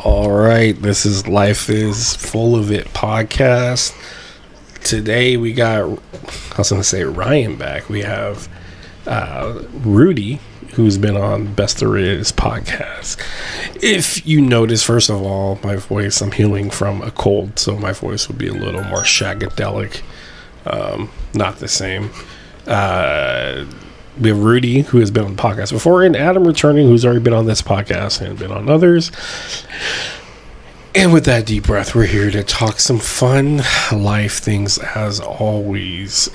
All right, this is Life is Full of It podcast. Today we got, I was going to say Ryan back. We have Rudy, who's been on Best There Is podcast. If you notice, first of all, my voice, I'm healing from a cold, so my voice will be a little more shagadelic. Not the same. We have Rudy, who has been on the podcast before, and Adam returning, who's already been on this podcast and been on others. And with that deep breath, we're here to talk some fun life things as always.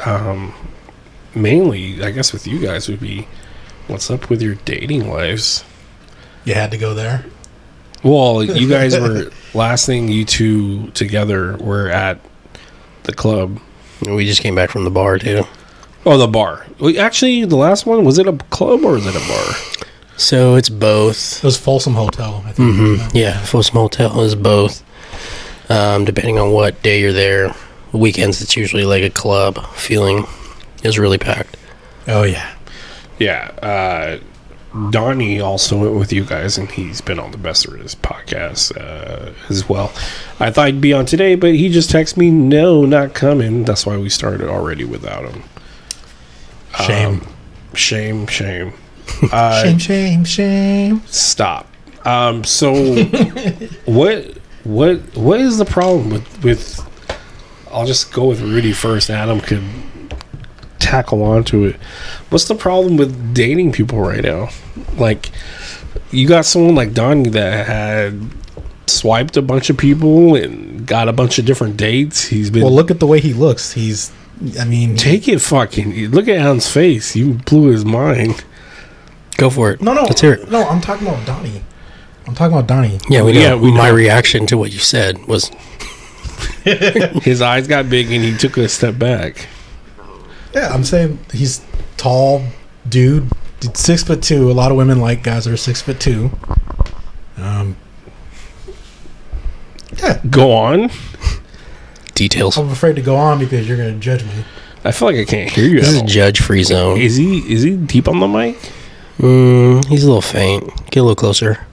Mainly, I guess with you guys would be, what's up with your dating lives? You had to go there? Well, you guys were, last thing you two together were at the club. We just came back from the bar, too. Oh, the bar. Actually, the last one, was it a club or is it a bar? So it's both. It was Folsom Hotel, I think. Mm-hmm. Yeah, Folsom Hotel is both. Depending on what day you're there. Weekends, it's usually like a club feeling. Is really packed. Oh, yeah. Yeah. Donnie also went with you guys, and he's been on the Best There Is podcast as well. I thought he'd be on today, but he just texted me, no, not coming. That's why we started already without him. Shame. Shame. Shame. Stop. So what is the problem with I'll just go with Rudy first. Adam could tackle onto it. What's the problem with dating people right now? Like, you got someone like Donnie that had swiped a bunch of people and got a bunch of different dates. He's been, well, look at the way he looks. Take it fucking, look at Adam's face. You blew his mind. Go for it. No. Let's hear it. No, I'm talking about Donnie. Yeah, we know. Yeah, we know. My reaction to what you said was... His eyes got big and he took a step back. Yeah, I'm saying he's tall dude, 6'2". A lot of women like guys that are 6'2". Yeah. Go on. Details. I'm afraid to go on because you're going to judge me. I feel like I can't hear you. This is a judge-free zone. Is he deep on the mic? He's a little faint. Get a little closer.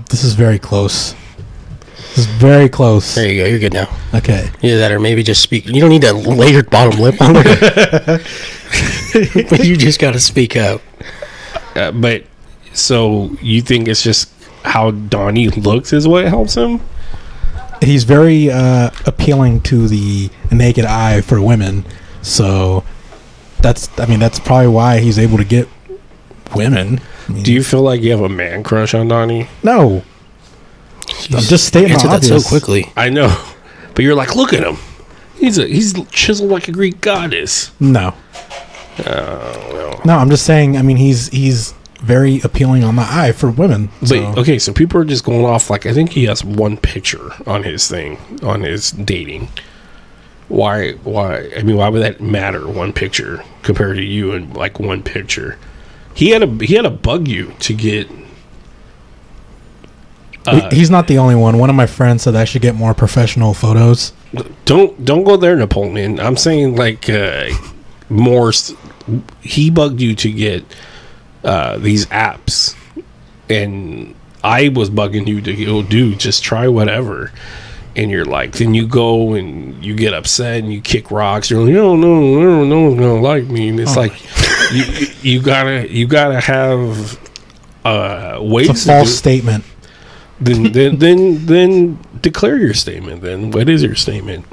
This is very close. This is very close. There you go. You're good now. Okay. Either that or maybe just speak. You don't need to lay your bottom lip on there. You just got to speak out. But so you think it's just how Donnie looks is what helps him? He's very appealing to the naked eye for women. So that's probably why he's able to get women. Do you feel like you have a man crush on Donnie? No. Jeez. I'm just stating Answered the that so obvious. quickly. I know. But you're like, look at him. He's chiseled like a Greek goddess. No. No. No, I'm just saying, he's very appealing on the eye for women. But okay, so people are just going off, like, I think he has one picture on his thing, on his dating. Why why would that matter, one picture compared to you and like one picture? He had to bug you to get he's not the only one. One of my friends said I should get more professional photos. Don't go there, Napoleon. I'm saying like more. He bugged you to get these apps, and I was bugging you to go, dude, just try whatever. And you're like, then you go and you get upset and you kick rocks. You're like, no one's gonna like me. And it's like you gotta have ways. It's a false statement. Then declare your statement. Then what is your statement?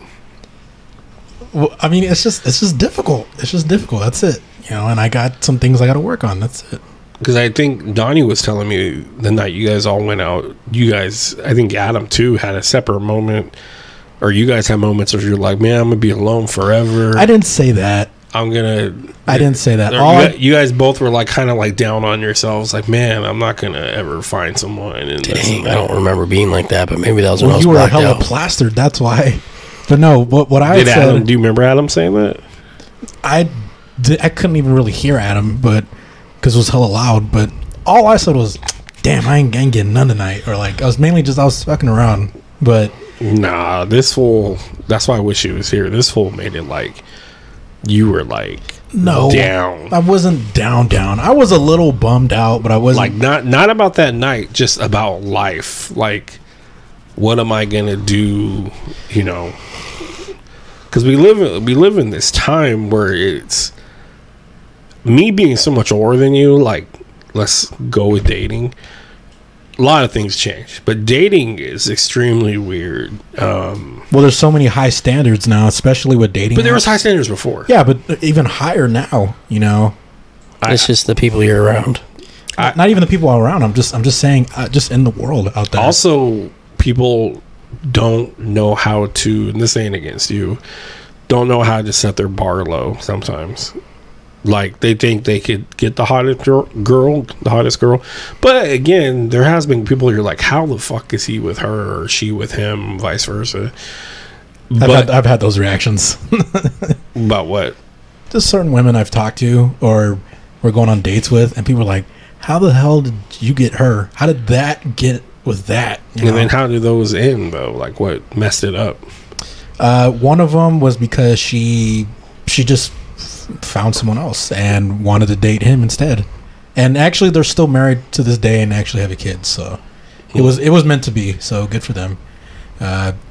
Well, it's just difficult. It's just difficult. That's it. And I got some things I got to work on. That's it. Because I think Donnie was telling me the night you guys all went out. You guys, I think Adam too, had a separate moment, or you guys had moments where you're like, man, I'm gonna be alone forever. I didn't say that. I didn't say that. You guys both were like kind of like down on yourselves, like, man, I'm not gonna ever find someone. And dang, I don't remember being like that, but maybe that was when I was you were blacked hella out. Plastered. That's why. But no, what I did said. Adam? Do you remember Adam saying that? I couldn't even really hear Adam, but because it was hella loud. But all I said was, "Damn, I ain't getting none tonight," or like I was fucking around. But nah, this fool. That's why I wish he was here. This fool made it like you were like No, down. I wasn't down. I was a little bummed out, but I wasn't Like not about that night, just about life. Like, what am I gonna do? You know, because we live in this time where it's me being so much older than you. Like, let's go with dating. A lot of things change, but dating is extremely weird. Well, there's so many high standards now, especially with dating. But there was high standards before. Yeah, but even higher now. You know, It's just the people you're around. not even the people around. I'm just saying, just in the world out there. Also, people don't know how to, and this ain't against you, don't know how to set their bar low sometimes. Like, they think they could get the hottest girl. But again, there has been people you're like, how the fuck is he with her or she with him, vice versa. I've had those reactions. About what? Just certain women I've talked to or we're going on dates with, and people are like, how the hell did you get her? How did that get with that? You know? And then how do those end, though? Like, what messed it up? One of them was because she just found someone else and wanted to date him instead. And actually, they're still married to this day and actually have a kid. So it was meant to be. So good for them.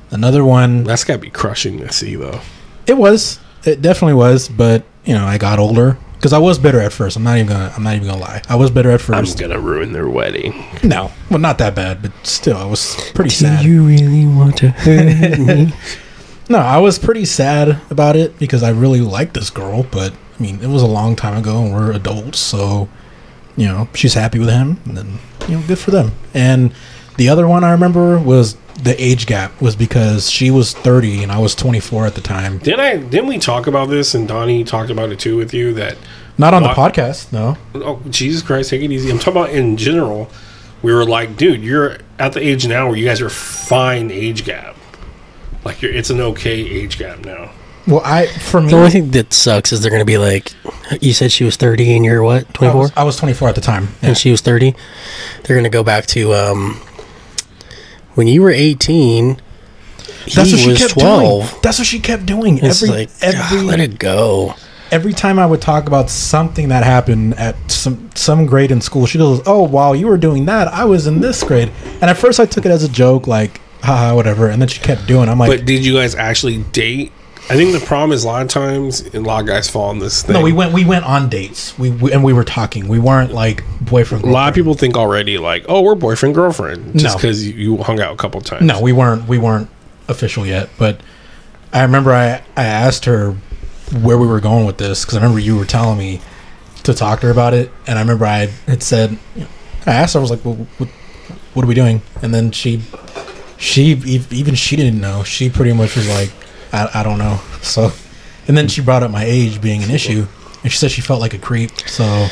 Another one. That's got to be crushing to see, though. It definitely was. But you know, I got older because I was bitter at first. I'm not even gonna lie. I was bitter at first. I'm gonna ruin their wedding. No, well, not that bad, but still, I was pretty sad. Do you really want to hurt me? No, I was pretty sad about it because I really liked this girl, but I mean, it was a long time ago and we're adults, so you know, she's happy with him, and then you know, good for them. And the other one I remember was the age gap was because she was 30 and I was 24 at the time. Didn't we talk about this, and Donnie talked about it too with you, that Not on the podcast, no. Oh, Jesus Christ, take it easy. I'm talking about in general. We were like, dude, you're at the age now where you guys are fine age gap. Like, it's an okay age gap now. Well, for me, The only thing that sucks is they're going to be like, you said she was 30 and you're what, 24? I was 24 at the time. Yeah. And she was 30. They're going to go back to when you were 18. That's what he she was kept 12. doing. That's what she kept doing. It's like, let it go. Every time I would talk about something that happened at some grade in school, she goes, "Oh, while you were doing that, I was in this grade." And at first, I took it as a joke, like, haha, whatever. And then she kept doing it. I'm like, but did you guys actually date? I think the problem is a lot of times, and a lot of guys fall in this thing. no, we went on dates. We were talking. We weren't like boyfriend. A lot of people think already, like, oh, we're boyfriend girlfriend, just No. because you hung out a couple times. No, we weren't official yet. But I remember I asked her where we were going with this because I remember you were telling me to talk to her about it, and I remember I had said, I asked her, I was like, well, what are we doing? And then she didn't know. She pretty much was like, I don't know. So, and then she brought up my age being an issue, and she said she felt like a creep. So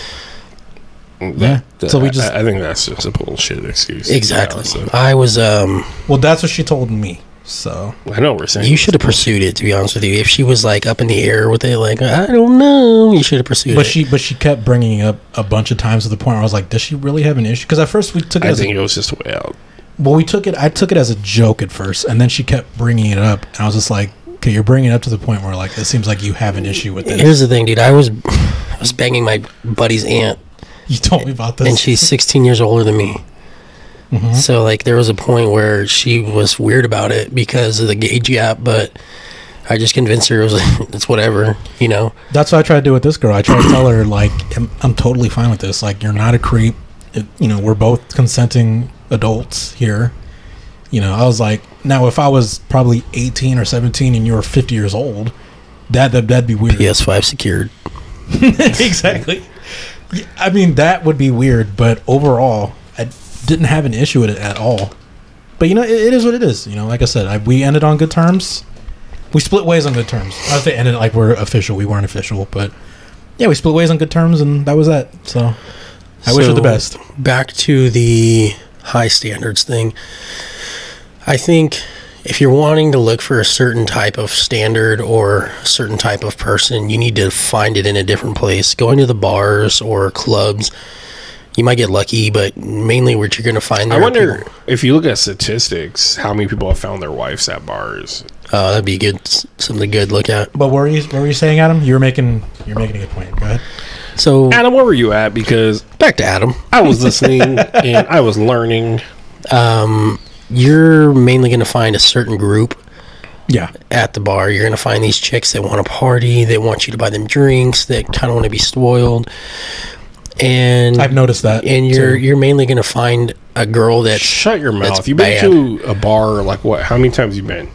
yeah. So we just I think that's just a bullshit excuse. Exactly. Yeah, so. I was, well, that's what she told me. So I know what we're saying. you should have pursued it, to be honest with you. If she was like up in the air with it, like, I don't know, you should have pursued it. But she kept bringing it up a bunch of times to the point where I was like, does she really have an issue? Because at first we took it I as think it was just way out. well, I took it as a joke at first, and then she kept bringing it up, and I was just like, okay, you're bringing it up to the point where like it seems like you have an issue with this. Here's the thing, dude. I was banging my buddy's aunt, You told me about this, and she's 16 years older than me. Mhm. So like there was a point where she was weird about it because of the age gap, but I just convinced her it was like, it's whatever, you know. That's what I tried to do with this girl. I tried to tell her like I'm totally fine with this. Like, you're not a creep. We're both consenting adults here. I was like, now if I was probably 18 or 17 and you were 50 years old, that'd be weird. PS5 secured. Exactly. I mean, that would be weird, but overall, I didn't have an issue with it at all. But it is what it is. Like I said, we ended on good terms. We split ways on good terms. I would say ended like we're official. We weren't official, but yeah, we split ways on good terms, and that was that. So I wish her the best. Back to the high standards thing. I think if you're wanting to look for a certain type of standard or a certain type of person, you need to find it in a different place. Going to the bars or clubs, You might get lucky, but mainly what you're going to find there I wonder if you look at statistics, how many people have found their wives at bars. that'd be good, something good to look at. But what were you saying, Adam? You're making a good point. Go ahead. So, Adam, where were you at? Because back to Adam. I was listening and I was learning. You're mainly going to find a certain group Yeah. at the bar. You're going to find these chicks that want to party. They want you to buy them drinks. That kind of want to be spoiled. And I've noticed that. And you're mainly going to find a girl that Shut your mouth. that's You've been to a bar, like what? How many times you been?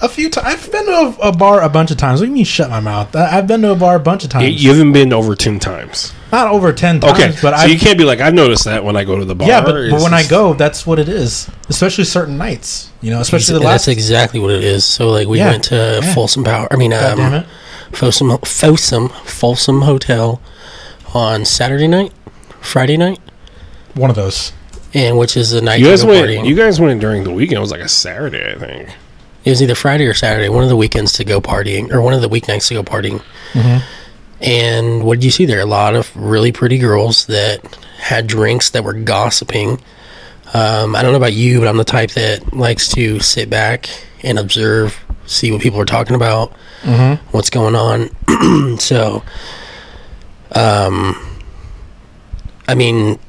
A few times. I've been to a bar a bunch of times. What do you mean shut my mouth? I've been to a bar a bunch of times. You haven't been over 10 times. Not over 10 times, Okay, but so you can't be like, I've noticed that when I go to the bar. Yeah, but when I go, that's what it is. Especially certain nights. You know, especially the last... That's exactly what it is. So, like, we went to Folsom Power. I mean, God damn it. Folsom Hotel on Saturday night, Friday night, One of those. and which is the night you to guys go went. partying. You guys went during the weekend. It was like a Saturday, I think. It was either Friday or Saturday, one of the weekends to go partying, or one of the weeknights to go partying. Mm-hmm. And what did you see there? A lot of really pretty girls that had drinks, that were gossiping. I don't know about you, but I'm the type that likes to sit back and observe, see what people are talking about, what's going on. So, I mean,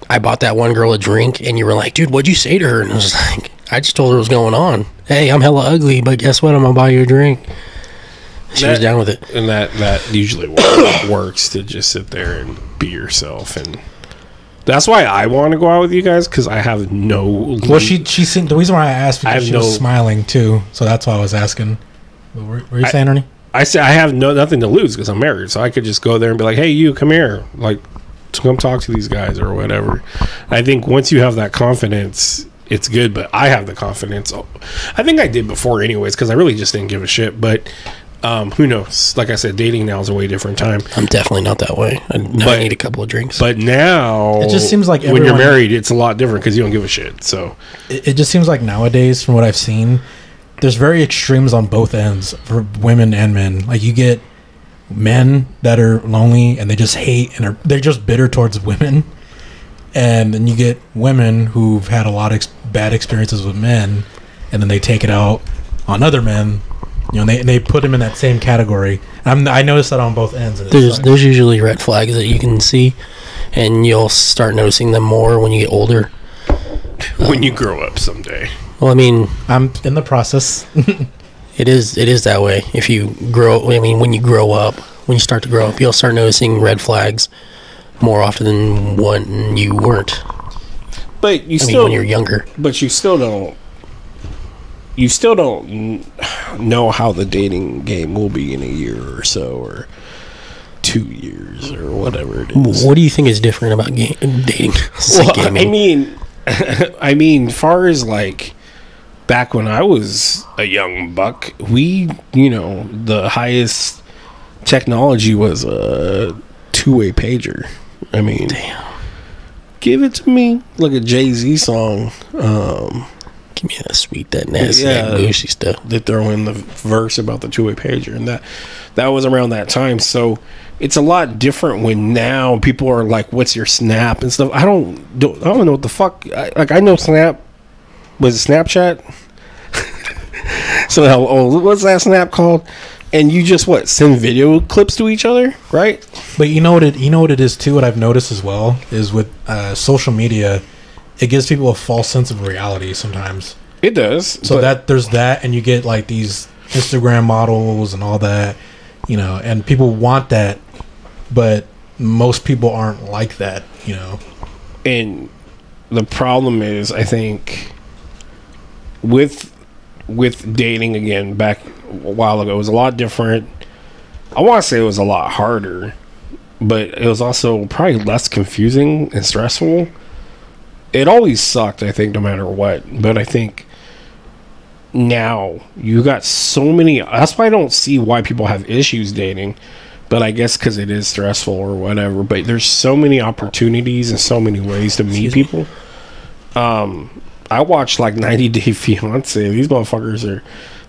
I bought that one girl a drink, and you were like, dude, what'd you say to her? And I was like, I just told her what's going on. Hey, I'm hella ugly, but guess what? I'm going to buy you a drink. She was down with it. And that usually works, to just sit there and be yourself. And that's why I want to go out with you guys, because I have no... Well, she seemed... The reason why I asked, because she was no- smiling, too. So that's why I was asking. What were you saying, Ernie? I say I have nothing to lose because I'm married, so I could just go there and be like, "Hey, you come here, like, come talk to these guys or whatever." I think once you have that confidence, it's good. But I have the confidence. I think I did before, anyways, because I really just didn't give a shit. But who knows? Like I said, dating now is a way different time. I'm definitely not that way. I need a couple of drinks. But now, It just seems like when you're everyone- married, it's a lot different because you don't give a shit. So It just seems like nowadays, from what I've seen, there's very extremes on both ends for women and men. Like, you get men that are lonely and they just hate and they're just bitter towards women, and then you get women who've had a lot of bad experiences with men, and then they take it out on other men. You know, they put them in that same category. I noticed that on both ends. And there's usually red flags that you can see, and you'll start noticing them more when you get older. when you grow up someday. Well, I mean, I'm in the process. it is that way. If you grow, I mean, when you grow up, when you start to grow up, you'll start noticing red flags more often than when you weren't. But you I still, mean, when you're younger. But you still don't. You still don't know how the dating game will be in a year or so, or 2 years, or whatever it is. What do you think is different about dating? Well, I mean, far as like back when I was a young buck, the highest technology was a two-way pager. I mean, Damn. Give it to me. Like a Jay-Z song. Give me that sweet, that nasty, that bushy stuff. They throw in the verse about the two-way pager, and that was around that time. So it's a lot different when now people are like, "What's your Snap?" and stuff. I don't know what the fuck. I know Snap. Was it Snapchat? So what's that Snap called? And you just send video clips to each other, right? But you know what it is too. What I've noticed as well is with social media, it gives people a false sense of reality sometimes. It does. So that there's that, and you get like these Instagram models and all that, and people want that, but most people aren't like that, And the problem is, I think, with dating again back a while ago, it was a lot different. I want to say it was a lot harder, but it was also probably less confusing and stressful. It always sucked, I think, no matter what. But I think now you got so many. That's why I don't see why people have issues dating. But I guess because it is stressful or whatever. But there's so many opportunities and so many ways to meet people. I watched like 90 Day Fiance. These motherfuckers are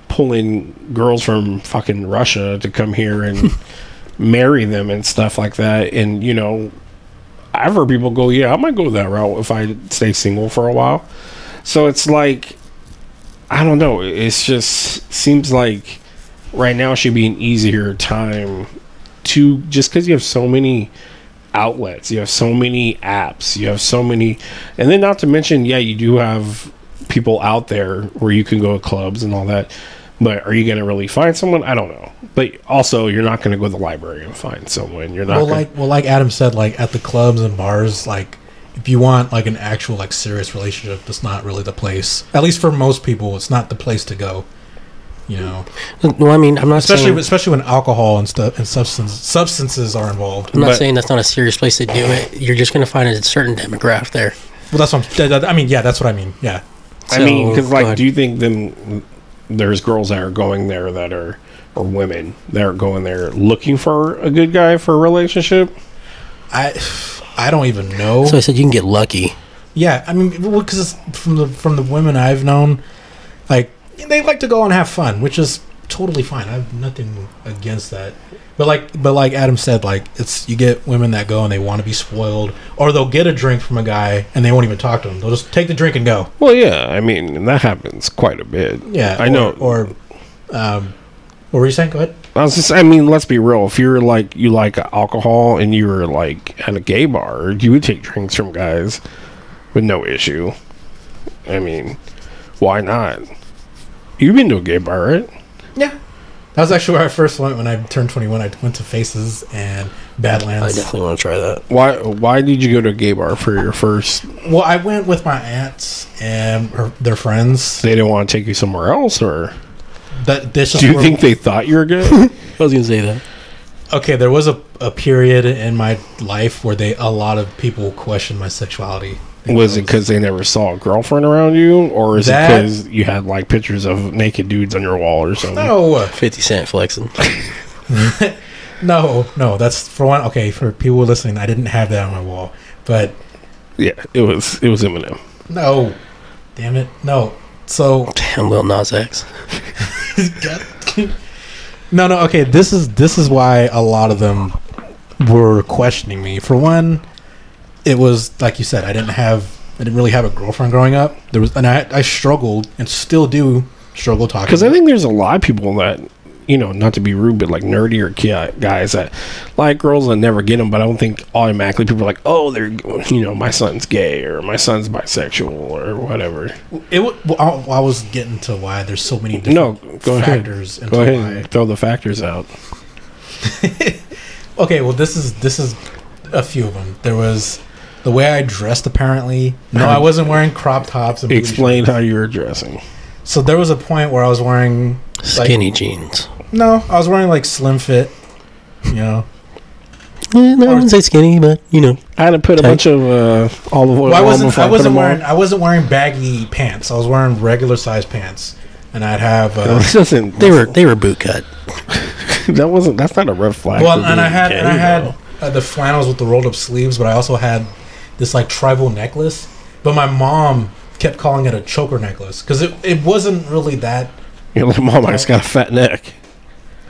pulling girls from fucking Russia to come here and marry them and stuff like that. And I've heard people go, yeah, I might go that route if I stay single for a while. So it's like, I don't know. It's just seems like right now should be an easier time to, just because you have so many outlets, you have so many apps, you have so many, and then not to mention, yeah, you do have people out there where you can go to clubs and all that. But are you going to really find someone? I don't know. But also, you're not going to go to the library and find someone. You're not. Like Adam said, like at the clubs and bars, like if you want like an actual like serious relationship, that's not really the place. At least for most people, it's not the place to go. You know. Well, I mean, I'm not especially when alcohol and stuff and substances are involved. I'm not saying that's not a serious place to do it. You're just going to find a certain demographic there. Well, that's what I mean. Yeah, that's what I mean. Yeah. I mean, because like, do you think then there's girls that are going there that are, or women that are going there looking for a good guy for a relationship? I don't even know. So I said you can get lucky. Yeah, I mean, because from the women I've known, like they like to go and have fun, which is totally fine. I have nothing against that. But like Adam said, like you get women that go and they want to be spoiled, or they'll get a drink from a guy and they won't even talk to him. They'll just take the drink and go. Well, yeah, I mean that happens quite a bit. Yeah, I know. Or, what were you saying? Go ahead. I mean, let's be real. If you're like you like alcohol and you were like at a gay bar, you would take drinks from guys with no issue. I mean, why not? You've been to a gay bar, right? Yeah. That was actually where I first went when I turned 21. I went to Faces and Badlands. I definitely want to try that. Why did you go to a gay bar for your first? Well, I went with my aunts and their friends. They didn't want to take you somewhere else, or do you think they thought you were gay? I was going to say that. Okay, there was a period in my life where a lot of people questioned my sexuality. Was it because they never saw a girlfriend around you, or is it because you had like pictures of naked dudes on your wall or something? No, 50 Cent flexing. no, that's for one. Okay, for people listening, I didn't have that on my wall, but yeah, it was Eminem. No, damn it, no. So damn, Lil Nas X. No. Okay, this is why a lot of them were questioning me. For one, it was like you said, I didn't really have a girlfriend growing up. I struggled and still do struggle talking. Because I think there's a lot of people that, you know, not to be rude, but like nerdier guys that like girls that never get them. But I don't think automatically people are like, oh, they're, you know, my son's gay or my son's bisexual or whatever. I was getting to why there's so many different factors. Go ahead and throw the factors out. Okay, well, this is a few of them. There was the way I dressed, apparently. No, I wasn't wearing crop tops. And explain how you were dressing. So there was a point where I was wearing skinny jeans. No, I was wearing like slim fit. You know. Yeah, no, I wouldn't say skinny, but you know, I had to put a bunch of olive oil. I wasn't wearing baggy pants. I was wearing regular size pants, and I'd have. They were boot cut. That's not a red flag. Well, and I had the flannels with the rolled up sleeves, but I also had this like tribal necklace. But my mom kept calling it a choker necklace because it wasn't really that. You're like, Mom, I just got a fat neck.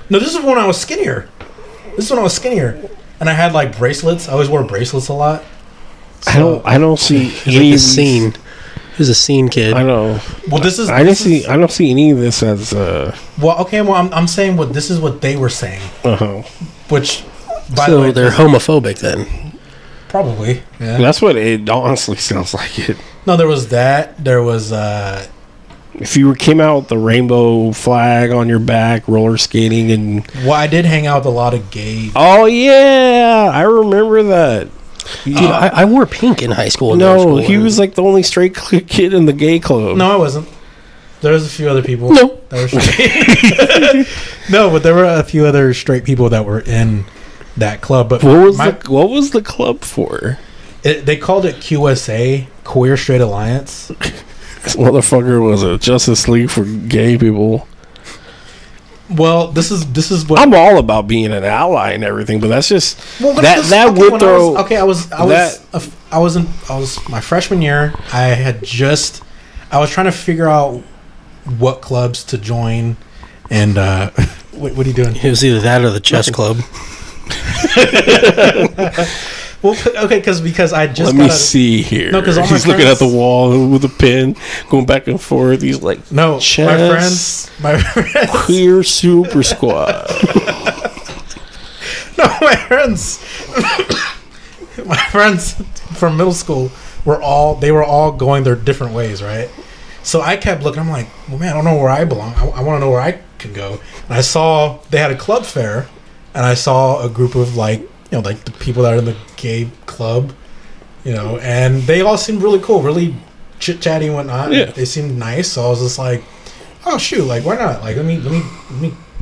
No, this is when I was skinnier. And I had like bracelets. I always wore bracelets a lot. So, I don't see any of scene. Who's a scene kid? I know. Well, I don't see any of this as. Well, okay. Well, I'm saying this is what they were saying. Which, by the way, they're homophobic then. Probably. Yeah. That's what it honestly sounds like. It. No, there was that. There was. If you came out with the rainbow flag on your back, roller skating, and well, I did hang out with a lot of gay. Oh yeah, I remember that. Dude, I wore pink in high school. No, he was like the only straight kid in the gay club. No, I wasn't. There was a few other people. No, that were straight. No, but there were a few other straight people that were in that club. But what was the club for? They called it QSA, Queer Straight Alliance. This motherfucker was a Justice League for gay people. Well, this is what I'm all about being an ally and everything, but that's just I was my freshman year. I was trying to figure out what clubs to join, and what are you doing? It was either that or the chess club. Well, okay, because I just Let me see here. No, because he's looking at the wall with a pen, going back and forth. He's like, no, chess, my friends, queer super squad. No, my friends from middle school were all going their different ways, right? So I kept looking. I'm like, well, man, I don't know where I belong. I want to know where I can go. And I saw they had a club fair, and I saw a group of like the people that are in the gay club, and they all seemed really cool, really chit chatty and whatnot. Yeah. They seemed nice. So I was just like, oh shoot, like why not? Like let me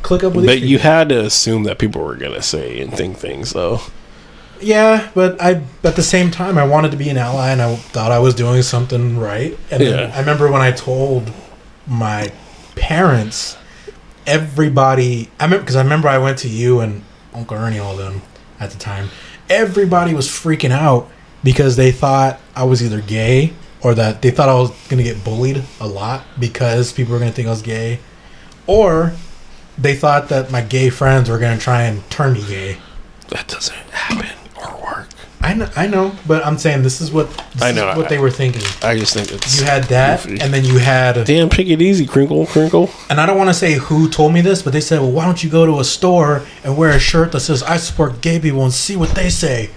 click up with. But these you people. had to assume that people were gonna say and think things, though. Yeah, but at the same time, I wanted to be an ally, and I thought I was doing something right. And then I remember when I told my parents, everybody. I remember I went to you and Uncle Ernie, all of them at the time. Everybody was freaking out because they thought I was either gay or that they thought I was going to get bullied a lot because people were going to think I was gay, or they thought that my gay friends were going to try and turn me gay. That doesn't happen or work. I know, but I'm saying this is what they were thinking. I just think it's you had that, goofy. and then you had damn, take it easy, crinkle. And I don't want to say who told me this, but they said, well, why don't you go to a store and wear a shirt that says I support gay people and see what they say?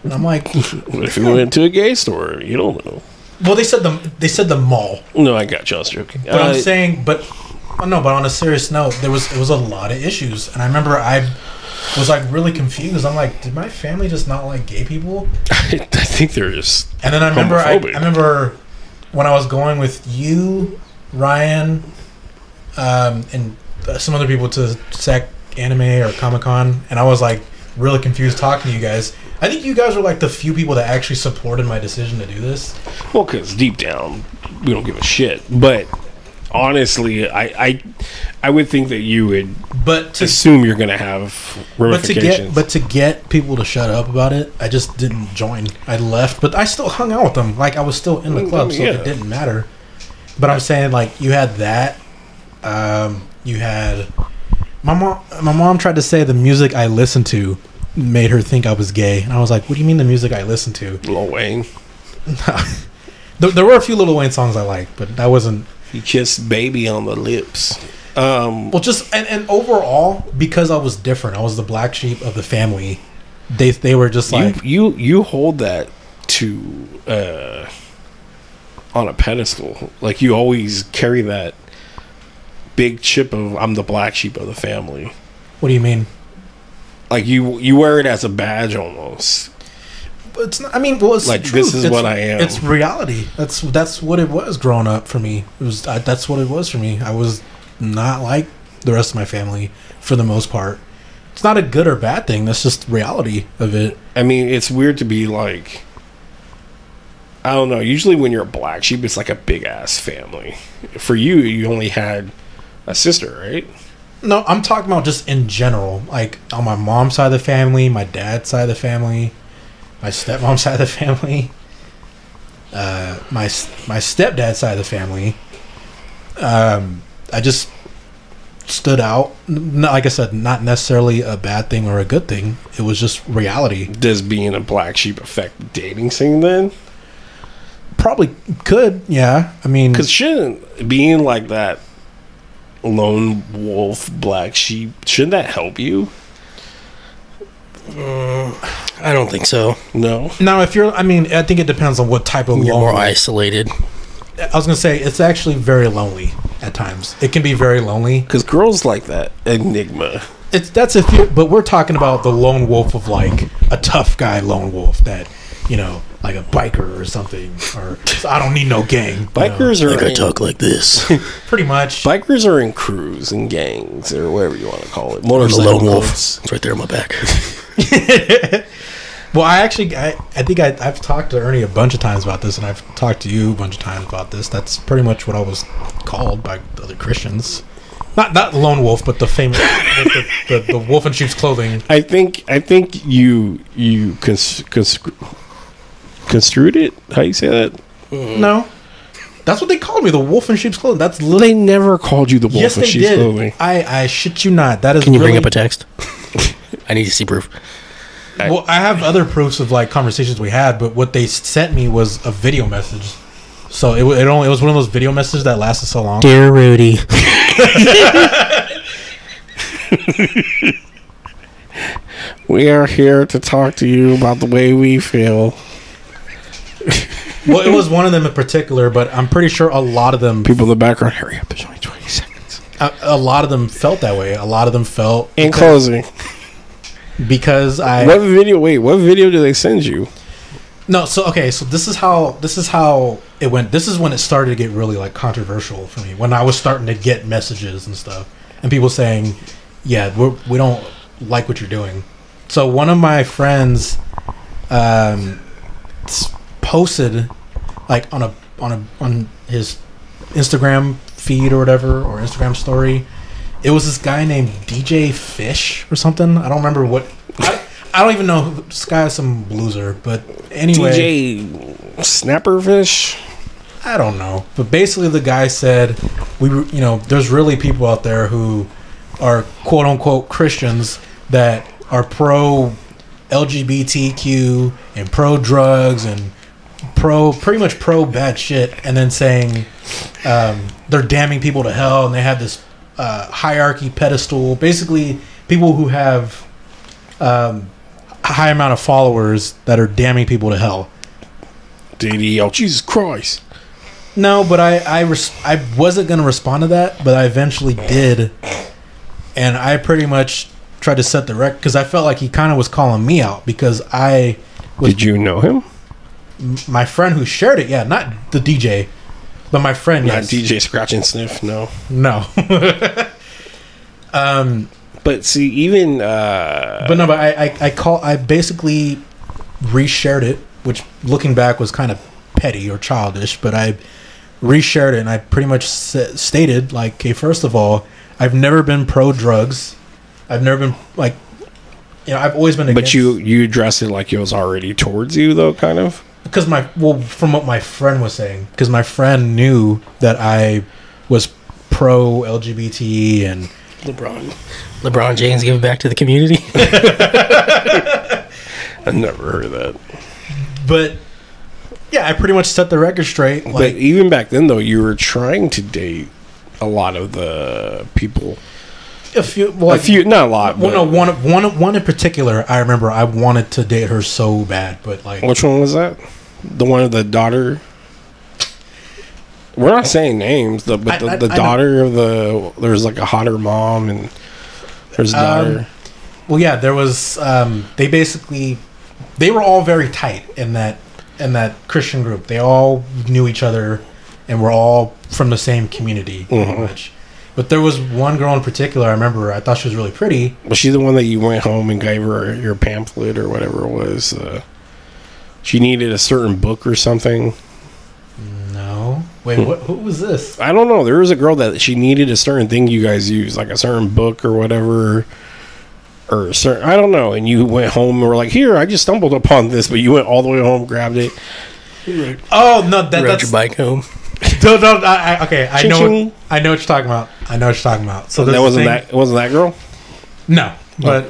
And I'm like, what if you went to a gay store? You don't know. Well, they said the mall. No, I got you. I was joking. But I'm saying, but on a serious note, it was a lot of issues, and I remember I was like really confused. I'm like, did my family just not like gay people? I think they're just. And then I remember I homophobic. remember when I was going with you, Ryan, and some other people to SAC Anime or Comic-Con, and I was like really confused talking to you guys. I think you guys were like the few people that actually supported my decision to do this. Well, because deep down, we don't give a shit. But honestly, I would think that you would assume you're going to have ramifications. But to get people to shut up about it, I just didn't join. I left, but I still hung out with them. Like I was still in the club, so it didn't matter. But I'm saying, like, you had that. You had my mom. My mom tried to say the music I listened to made her think I was gay, and I was like, "What do you mean the music I listened to?" Lil Wayne. There were a few Lil Wayne songs I liked, but that wasn't. He kissed baby on the lips. Well, just and overall, because I was different, I was the black sheep of the family. They were just like you hold that to on a pedestal. Like you always carry that big chip of I'm the black sheep of the family. What do you mean? Like you wear it as a badge almost. But it's not. I mean, well, it's like true. This is what I am. It's reality. That's what it was growing up for me. It was that's what it was for me. I was not like the rest of my family for the most part. It's not a good or bad thing. That's just reality of it. I mean, it's weird to be like, I don't know. Usually when you're a black sheep, it's like a big ass family. For you, you only had a sister, right? No, I'm talking about just in general. Like on my mom's side of the family, my dad's side of the family, my stepmom's side of the family, my stepdad's side of the family. I just stood out. Like I said, not necessarily a bad thing or a good thing. It was just reality. Does being a black sheep affect the dating scene then? Probably could, yeah. I mean, because shouldn't being like that lone wolf black sheep, shouldn't that help you? I don't think so. No. Now, if you're, I mean, I think it depends on what type of You're more wolf. isolated. I was gonna say it's actually very lonely at times. It can be very lonely because girls like that enigma. That's if you, but we're talking about the lone wolf of like a tough guy lone wolf that, you know, like a biker or something, or I don't need no gang. Bikers are. Like I talk like this. Pretty much. Bikers are in crews and gangs or whatever you want to call it. Motorcycle lone wolf. It's right there on my back. Well, I think I've talked to Ernie a bunch of times about this, and I've talked to you a bunch of times about this. That's pretty much what I was called by other Christians. Not lone wolf, but the famous the wolf in sheep's clothing. I think you construed it. How you say that? No, that's what they called me, the wolf in sheep's clothing. That's they never called you the wolf in sheep's clothing. I shit you not. That is. Can you bring up a text? I need to see proof. Well, I have other proofs of like conversations we had, but what they sent me was a video message. So it was one of those video messages that lasted so long. Dear Rudy. We are here to talk to you about the way we feel. Well, it was one of them in particular, but I'm pretty sure a lot of them... People in the background, hurry up, there's only 20 seconds. A lot of them felt that way. A lot of them felt... In closing. Because I... What video did they send you? No, so this is how it went. This is when it started to get really like controversial for me. When I was starting to get messages and stuff, and people saying, "Yeah, we don't like what you're doing." So one of my friends posted like on his Instagram feed or whatever, or Instagram story. It was this guy named DJ Fish or something. I don't remember what. I don't even know. This guy is some loser, but anyway. DJ Snapperfish? I don't know. But basically the guy said, there's really people out there who are quote unquote Christians that are pro LGBTQ and pro drugs and pretty much pro bad shit, and then saying they're damning people to hell, and they have this hierarchy pedestal. Basically people who have high amount of followers that are damning people to hell. DDL, Jesus Christ. No, but I wasn't going to respond to that, but I eventually did. And I pretty much tried to set the record because I felt like he kind of was calling me out because I was... Did you know him? My friend who shared it, yeah, not the DJ, but my friend, not yes. DJ Scratch and Sniff, no. No. But see, even I basically reshared it, which looking back was kind of petty or childish, but I reshared it and I pretty much stated like, okay, first of all, I've never been pro drugs. I've never been like, I've always been against. But you addressed it like it was already towards you though, kind of? Because from what my friend was saying, because my friend knew that I was pro LGBT and LeBron James giving back to the community. I never heard of that. But yeah, I pretty much set the record straight. But even back then, though, you were trying to date a lot of the people. A few, not a lot. Well, no, one in particular. I remember I wanted to date her so bad, but like, which one was that? The one of the daughter. We're not saying names, the daughter of the. There's like a hotter mom, and there's a daughter. Well, yeah, there was. They were all very tight in that Christian group. They all knew each other, and were all from the same community, pretty much. But there was one girl in particular. I remember. I thought she was really pretty. Was she the one that you went home and gave her your pamphlet or whatever it was? She needed a certain book or something. No. Wait, who was this? I don't know. There was a girl that she needed a certain thing you guys use, like a certain book or whatever, or a certain, I don't know. And you went home and were like, "Here, I just stumbled upon this," but you went all the way home, grabbed it. Oh no, that's your bike home. No, I know what you're talking about. So that wasn't that girl. No, but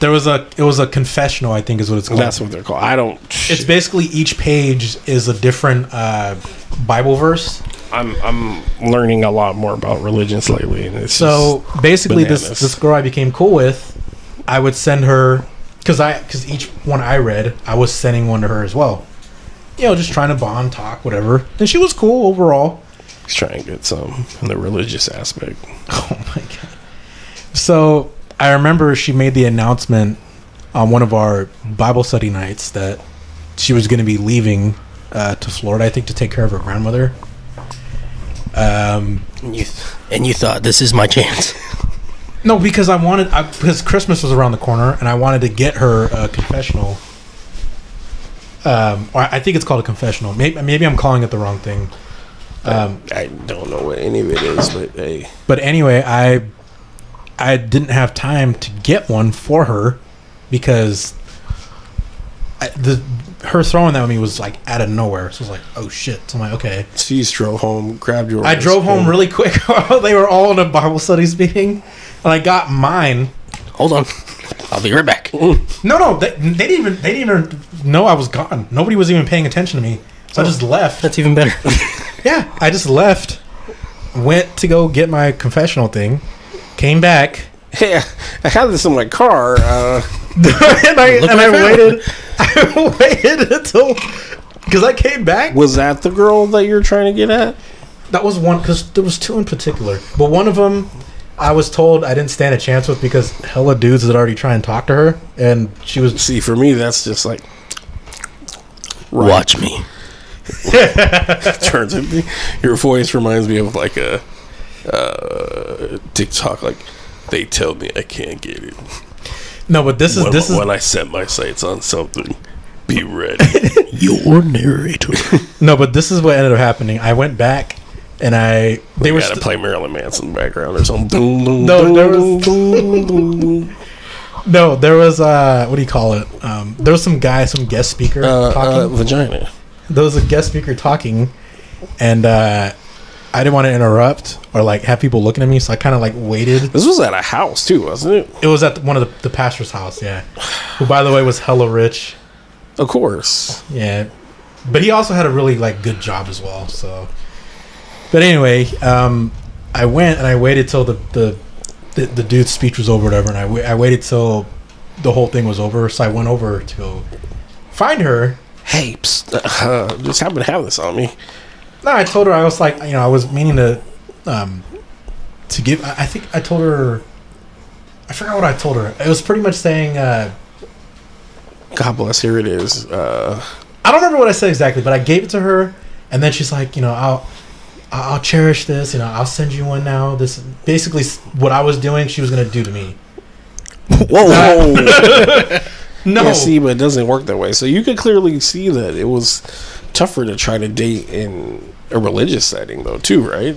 it was a confessional, I think is what it's called. That's what they're called. It's basically each page is a different Bible verse. I'm learning a lot more about religions lately, and it's so basically this girl I became cool with, I would send her because each one I read, I was sending one to her as well. Just trying to bond, talk, whatever. And she was cool overall. He's trying to get some in the religious aspect. Oh my god! So I remember she made the announcement on one of our Bible study nights that she was going to be leaving to Florida, I think, to take care of her grandmother. And you thought, this is my chance. No, because because Christmas was around the corner, and I wanted to get her a confessional. Or I think it's called a confessional. Maybe I'm calling it the wrong thing. I don't know what any of it is, but hey. But anyway, I didn't have time to get one for her because her throwing that at me was like out of nowhere. So I was like, oh shit. So I'm like, okay. So you drove home, grabbed yours. I drove home really quick. They were all in a Bible studies meeting, and I got mine. Hold on, I'll be right back. No, they didn't even know I was gone. Nobody was even paying attention to me, so I just left. That's even better. Yeah, I just left, went to go get my confessional thing, came back. Hey, I have this in my car. and I waited until, because I came back. Was that the girl that you're trying to get at? That was one, because there was two in particular. But one of them, I was told I didn't stand a chance with because hella dudes had already tried and talk to her, and she was. See, for me, that's just like. Right. Watch me. Turns out your voice reminds me of like a TikTok. Like they tell me I can't get it. No, but this is when I set my sights on something. Be ready. Your narrator. No, but this is what ended up happening. I went back and they were gotta play Marilyn Manson in the background or something. No, there was what do you call it? There was some guest speaker talking. Vagina. There was a guest speaker talking, and I didn't want to interrupt or like have people looking at me, so I kind of like waited. This was at a house too, wasn't it? It was at one of the pastor's house, yeah. Who, by the way, was hella rich. Of course. Yeah, but he also had a really like good job as well. So, but anyway, I went and I waited till the dude's speech was over, or whatever, and I waited till the whole thing was over. So I went over to go find her. Hey, just happen to have this on me. No, I told her, I was like, I was meaning to give. I think I told her. I forgot what I told her. It was pretty much saying. God bless. Here it is. I don't remember what I said exactly, but I gave it to her, and then she's like, I'll cherish this. I'll send you one now. This basically what I was doing. She was gonna do to me. Whoa. No, yeah, see, but it doesn't work that way. So you could clearly see that it was tougher to try to date in a religious setting, though, too, right?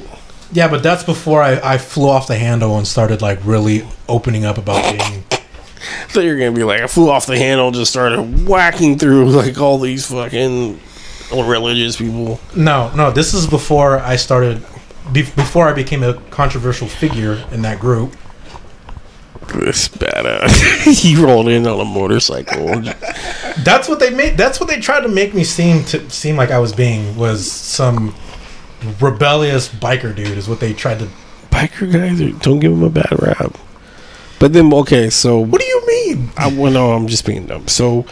Yeah, but that's before I flew off the handle and started like really opening up about being. So you're gonna be like, I flew off the handle, just started whacking through like all these fucking religious people. No, this is before I started. Before I became a controversial figure in that group. This badass. He rolled in on a motorcycle. That's what they made. That's what they tried to make me seem like I was being, was some rebellious biker dude. Is what they tried to. Biker guys, don't give him a bad rap. But then, okay, so what do you mean? I'm just being dumb. So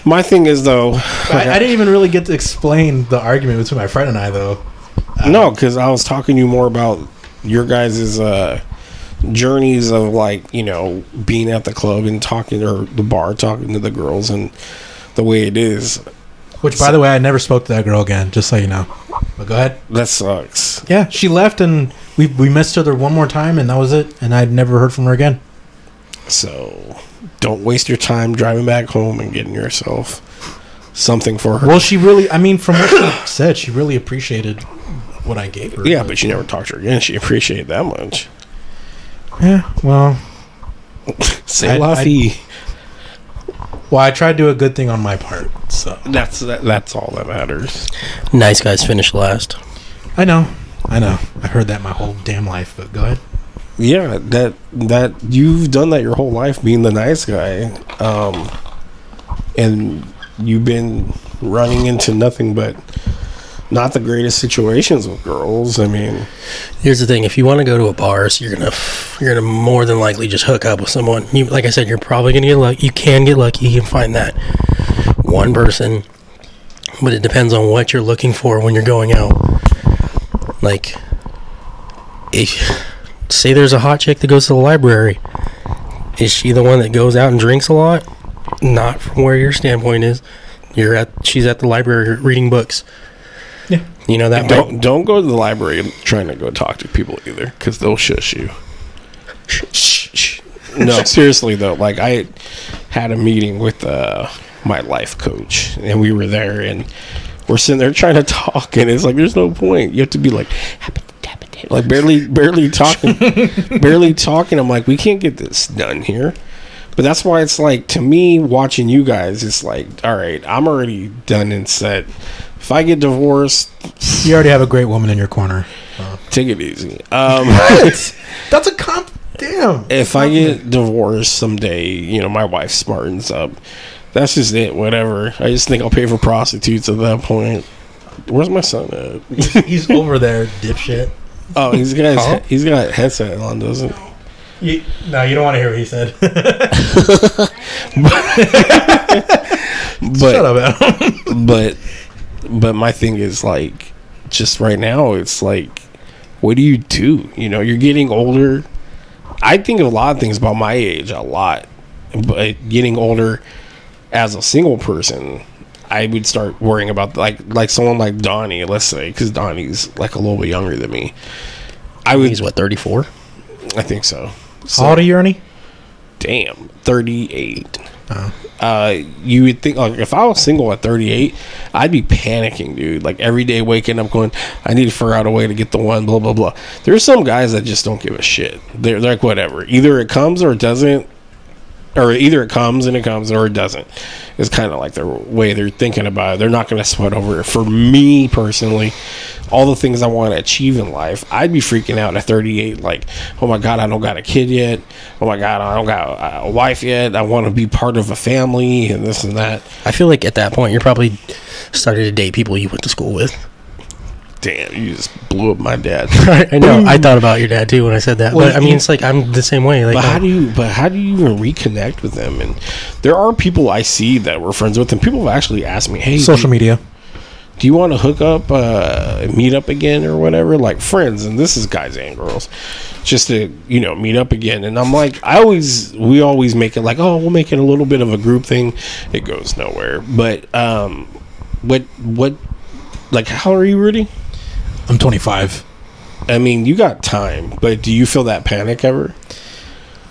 my thing is though, I didn't even really get to explain the argument between my friend and I though. No, because I was talking to you more about your guys' journeys of like, being at the club and talking, or the bar, talking to the girls, and the way it is. Which, by the way, I never spoke to that girl again, just so you know. But go ahead. That sucks. Yeah, she left, and we missed each other one more time, and that was it. And I'd never heard from her again. So don't waste your time driving back home and getting yourself something for her. Well, she really, from what she said, she really appreciated what I gave her. Yeah, but you never talked to her again. She appreciated that much. Yeah, well. C'est la vie. Well, I tried to do a good thing on my part, so. That's all that matters. Nice guys finish last. I know. I've heard that my whole damn life, but go ahead. Yeah, that you've done that your whole life, being the nice guy. And you've been running into nothing but not the greatest situations with girls. I mean, here's the thing: if you want to go to a bar, so you're gonna more than likely just hook up with someone. You, like I said, you're probably gonna get lucky. You can get lucky. You can find that one person, but it depends on what you're looking for when you're going out. Like, if say there's a hot chick that goes to the library, is she the one that goes out and drinks a lot? Not from where your standpoint is. She's at the library reading books. Yeah, that. Don't go to the library trying to go talk to people either, because they'll shush you. Shh. No, seriously though. Like, I had a meeting with my life coach, and we were there, and we're sitting there trying to talk, and it's like there's no point. You have to be like barely talking. I'm like, we can't get this done here. But that's why it's like, to me, watching you guys, it's like, all right, I'm already done and set. If I get divorced, you already have a great woman in your corner. Take it easy. What? That's a comp. Damn. If I get divorced someday, you know, my wife smartens up. That's just it. Whatever. I just think I'll pay for prostitutes at that point. Where's my son at? He's over there, dipshit. Oh, he's got headset on, doesn't he? No, you don't want to hear what he said. Shut up, Adam. but my thing is like, just right now, it's like, what do? You know, you're getting older. I think of a lot of things about my age a lot, but getting older as a single person, I would start worrying about like someone like Donnie, let's say, because Donnie's like a little bit younger than me. He's what, 34? I think so. How old are you, Ernie? Damn, 38. Oh. You would think, like, if I was single at 38, I'd be panicking, dude. Like, every day waking up going, I need to figure out a way to get the one, blah, blah, blah. There's some guys that just don't give a shit. They're like, whatever. Either it comes or it doesn't. Or either it comes and it comes or it doesn't. It's kind of like their way they're thinking about it. They're not going to sweat over it. For me, personally, all the things I want to achieve in life, I'd be freaking out at 38. Like, oh my God, I don't got a kid yet. Oh my God, I don't got a wife yet. I want to be part of a family and this and that. I feel like at that point, you're probably starting to date people you went to school with. Damn, you just blew up my dad. I know. I thought about your dad too when I said that. Well, but I mean, it's like I'm the same way. Like, but how do you even reconnect with them? And there are people I see that we're friends with, and people have actually asked me, "Hey, social media, do you want to hook up, meet up again, or whatever?" Like friends, and this is guys and girls, just to meet up again. And I'm like, we always make it like, oh, we'll make it a little bit of a group thing. It goes nowhere. But what, like, how are you, Rudy? I'm 25. I mean, you got time, but do you feel that panic ever?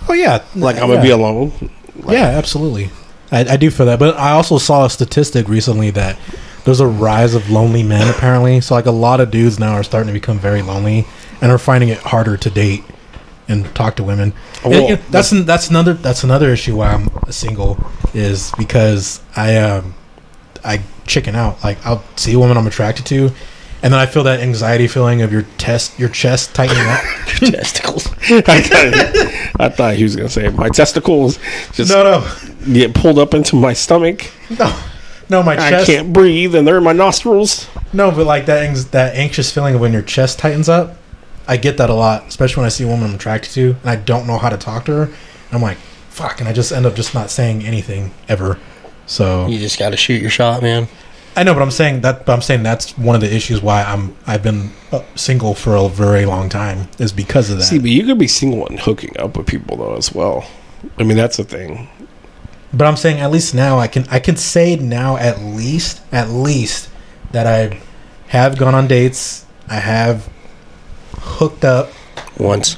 Oh, yeah. Like, I'm going to be alone? Like, yeah, absolutely. I do feel that. But I also saw a statistic recently that there's a rise of lonely men, apparently. So, like, a lot of dudes now are starting to become very lonely and are finding it harder to date and talk to women. Well, and, that's another issue why I'm single, is because I chicken out. Like, I'll see a woman I'm attracted to, and then I feel that anxiety feeling of your chest tightening up. Your testicles. I thought he was going to say my testicles just get pulled up into my stomach. No, my chest. I can't breathe, and they're in my nostrils. No, but like that anxious feeling of when your chest tightens up, I get that a lot, especially when I see a woman I'm attracted to, and I don't know how to talk to her. I'm like, fuck, and I just end up just not saying anything ever. So you just got to shoot your shot, man. I know, but I'm saying that's one of the issues why I've been single for a very long time, is because of that. See, but you could be single and hooking up with people though as well. I mean, that's the thing. But I'm saying at least now I can say now at least that I have gone on dates. I have hooked up once.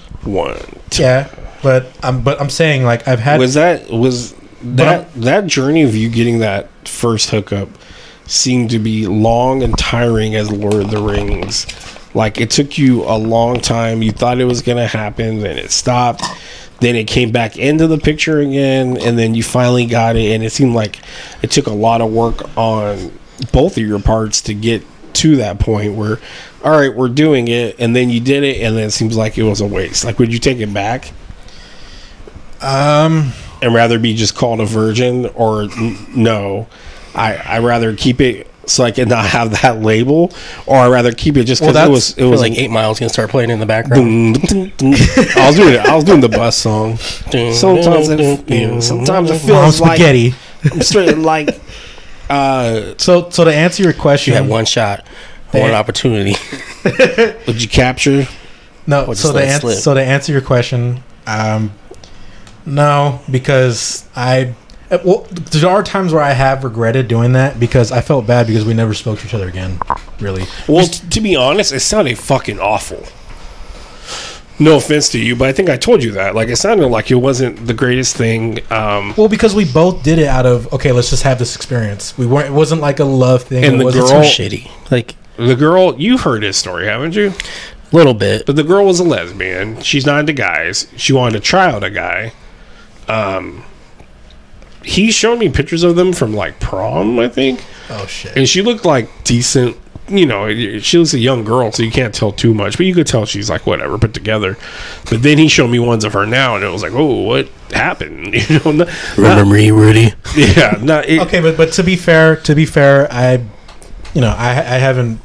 Yeah, but I'm saying, like, I've had that journey of you getting that first hookup seemed to be long and tiring as Lord of the Rings. Like, it took you a long time. You thought it was going to happen, then it stopped. Then it came back into the picture again, and then you finally got it. And it seemed like it took a lot of work on both of your parts to get to that point where, all right, we're doing it, and then you did it, and then it seems like it was a waste. Like, would you take it back? And rather be just called a virgin, or no? I rather keep it so I can not have that label, or I rather keep it just because it was like 8 Mile's gonna start playing in the background. I was doing the bus song. Sometimes it feels spaghetti. Like I'm straight like. So to answer your question, you had one shot, one opportunity. Would you capture? No. So to answer your question, no, because there are times where I have regretted doing that because I felt bad because we never spoke to each other again. Really. Well, to be honest, it sounded fucking awful. No offense to you, but I think I told you that. Like, it sounded like it wasn't the greatest thing. Well, because we both did it out of, okay, let's just have this experience. It wasn't like a love thing. And the girl, so shitty. Like, the girl, you've heard his story, haven't you? A little bit. But the girl was a lesbian. She's not into guys. She wanted to try out a guy. He showed me pictures of them from, like, prom, I think. Oh, shit. And she looked like decent you know, she was a young girl, so you can't tell too much, but you could tell she's like whatever put together. But then he showed me ones of her now, and it was like, oh, what happened? You know, Remember me, Rudy? Yeah, okay, but to be fair, I haven't.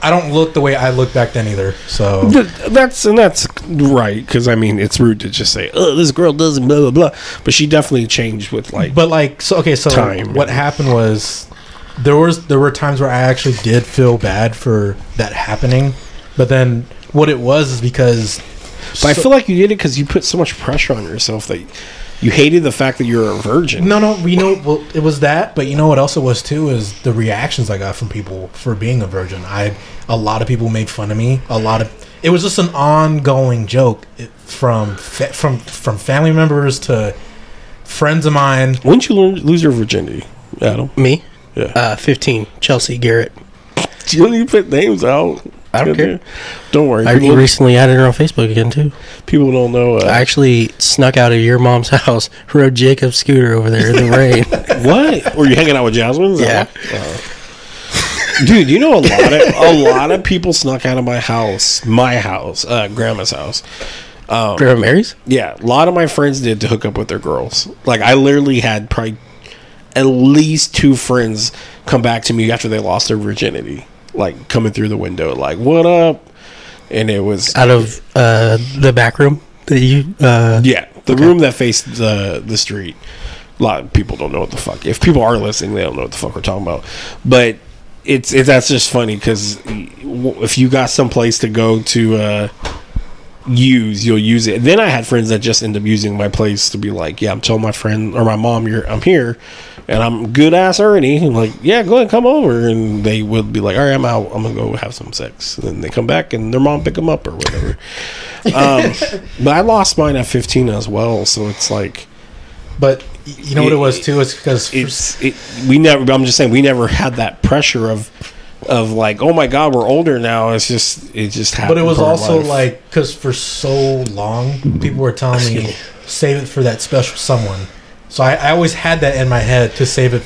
I don't look the way I looked back then either. So that's right, because I mean it's rude to just say, "Oh, this girl doesn't blah blah blah," but she definitely changed with so time. What happened was there were times where I actually did feel bad for that happening, but then what it was is because. But I feel like you did it because you put so much pressure on yourself that you hated the fact that you're a virgin. No, we know. Well, it was that, but you know what else it was too is the reactions I got from people for being a virgin. A lot of people made fun of me. It was just an ongoing joke from family members to friends of mine. When did you lose your virginity, Adam? Me? Yeah. 15. Chelsea Garrett. You don't even put names out. I don't care. Don't worry. I recently added her on Facebook again, too. People don't know. I actually snuck out of your mom's house, rode Jacob's scooter over there in the rain. What? Were you hanging out with Jasmine? Yeah. Dude, you know a lot of people snuck out of my house, grandma's house. Grandma Mary's? Yeah, a lot of my friends did to hook up with their girls. Like, I literally had probably at least 2 friends come back to me after they lost their virginity. Like, coming through the window, like, what up? And it was... Out of the back room that you... yeah, the room that faced the street. A lot of people don't know what the fuck... If people are listening, they don't know what the fuck we're talking about. But that's just funny, because if you got some place to go to you'll use it. And then I had friends that just end up using my place to be like, yeah, I'm telling my friend or my mom I'm here. And I'm good ass Ernie. I'm like, yeah, go ahead, come over. And they would be like, all right, I'm out. I'm going to go have some sex. And then they come back and their mom pick them up or whatever. But I lost mine at 15 as well. So it's like. But you know what it was too? It's because. I'm just saying, we never had that pressure of like, oh my God, we're older now. It just happened. But it was also like, because for so long, people were telling me, save it for that special someone. So I always had that in my head to save it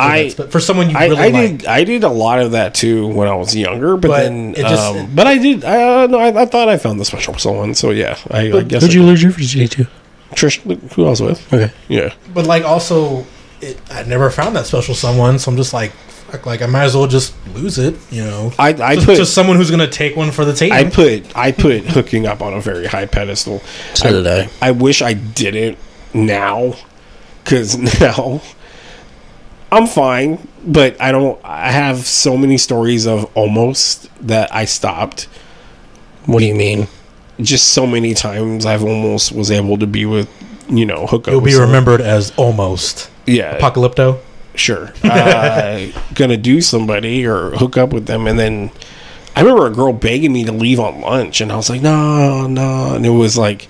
for someone you really like. I did a lot of that too when I was younger, but then I thought I found the special someone. So yeah, I guess. Who'd you lose your virginity to? Trish, who I was with. Okay, yeah. But like also, I never found that special someone, so I'm just like, I might as well just lose it, you know. I put just someone who's gonna take one for the team. I put hooking up on a very high pedestal. So did I. I wish I didn't now. Because now I'm fine, but I have so many stories of almost that I stopped. What do you mean? Just so many times I've almost was able to be with, hook up. You'll be remembered as almost. Yeah. Apocalypto? Sure. Gonna do somebody or hook up with them. And then I remember a girl begging me to leave on lunch. And I was like, no. And it was like,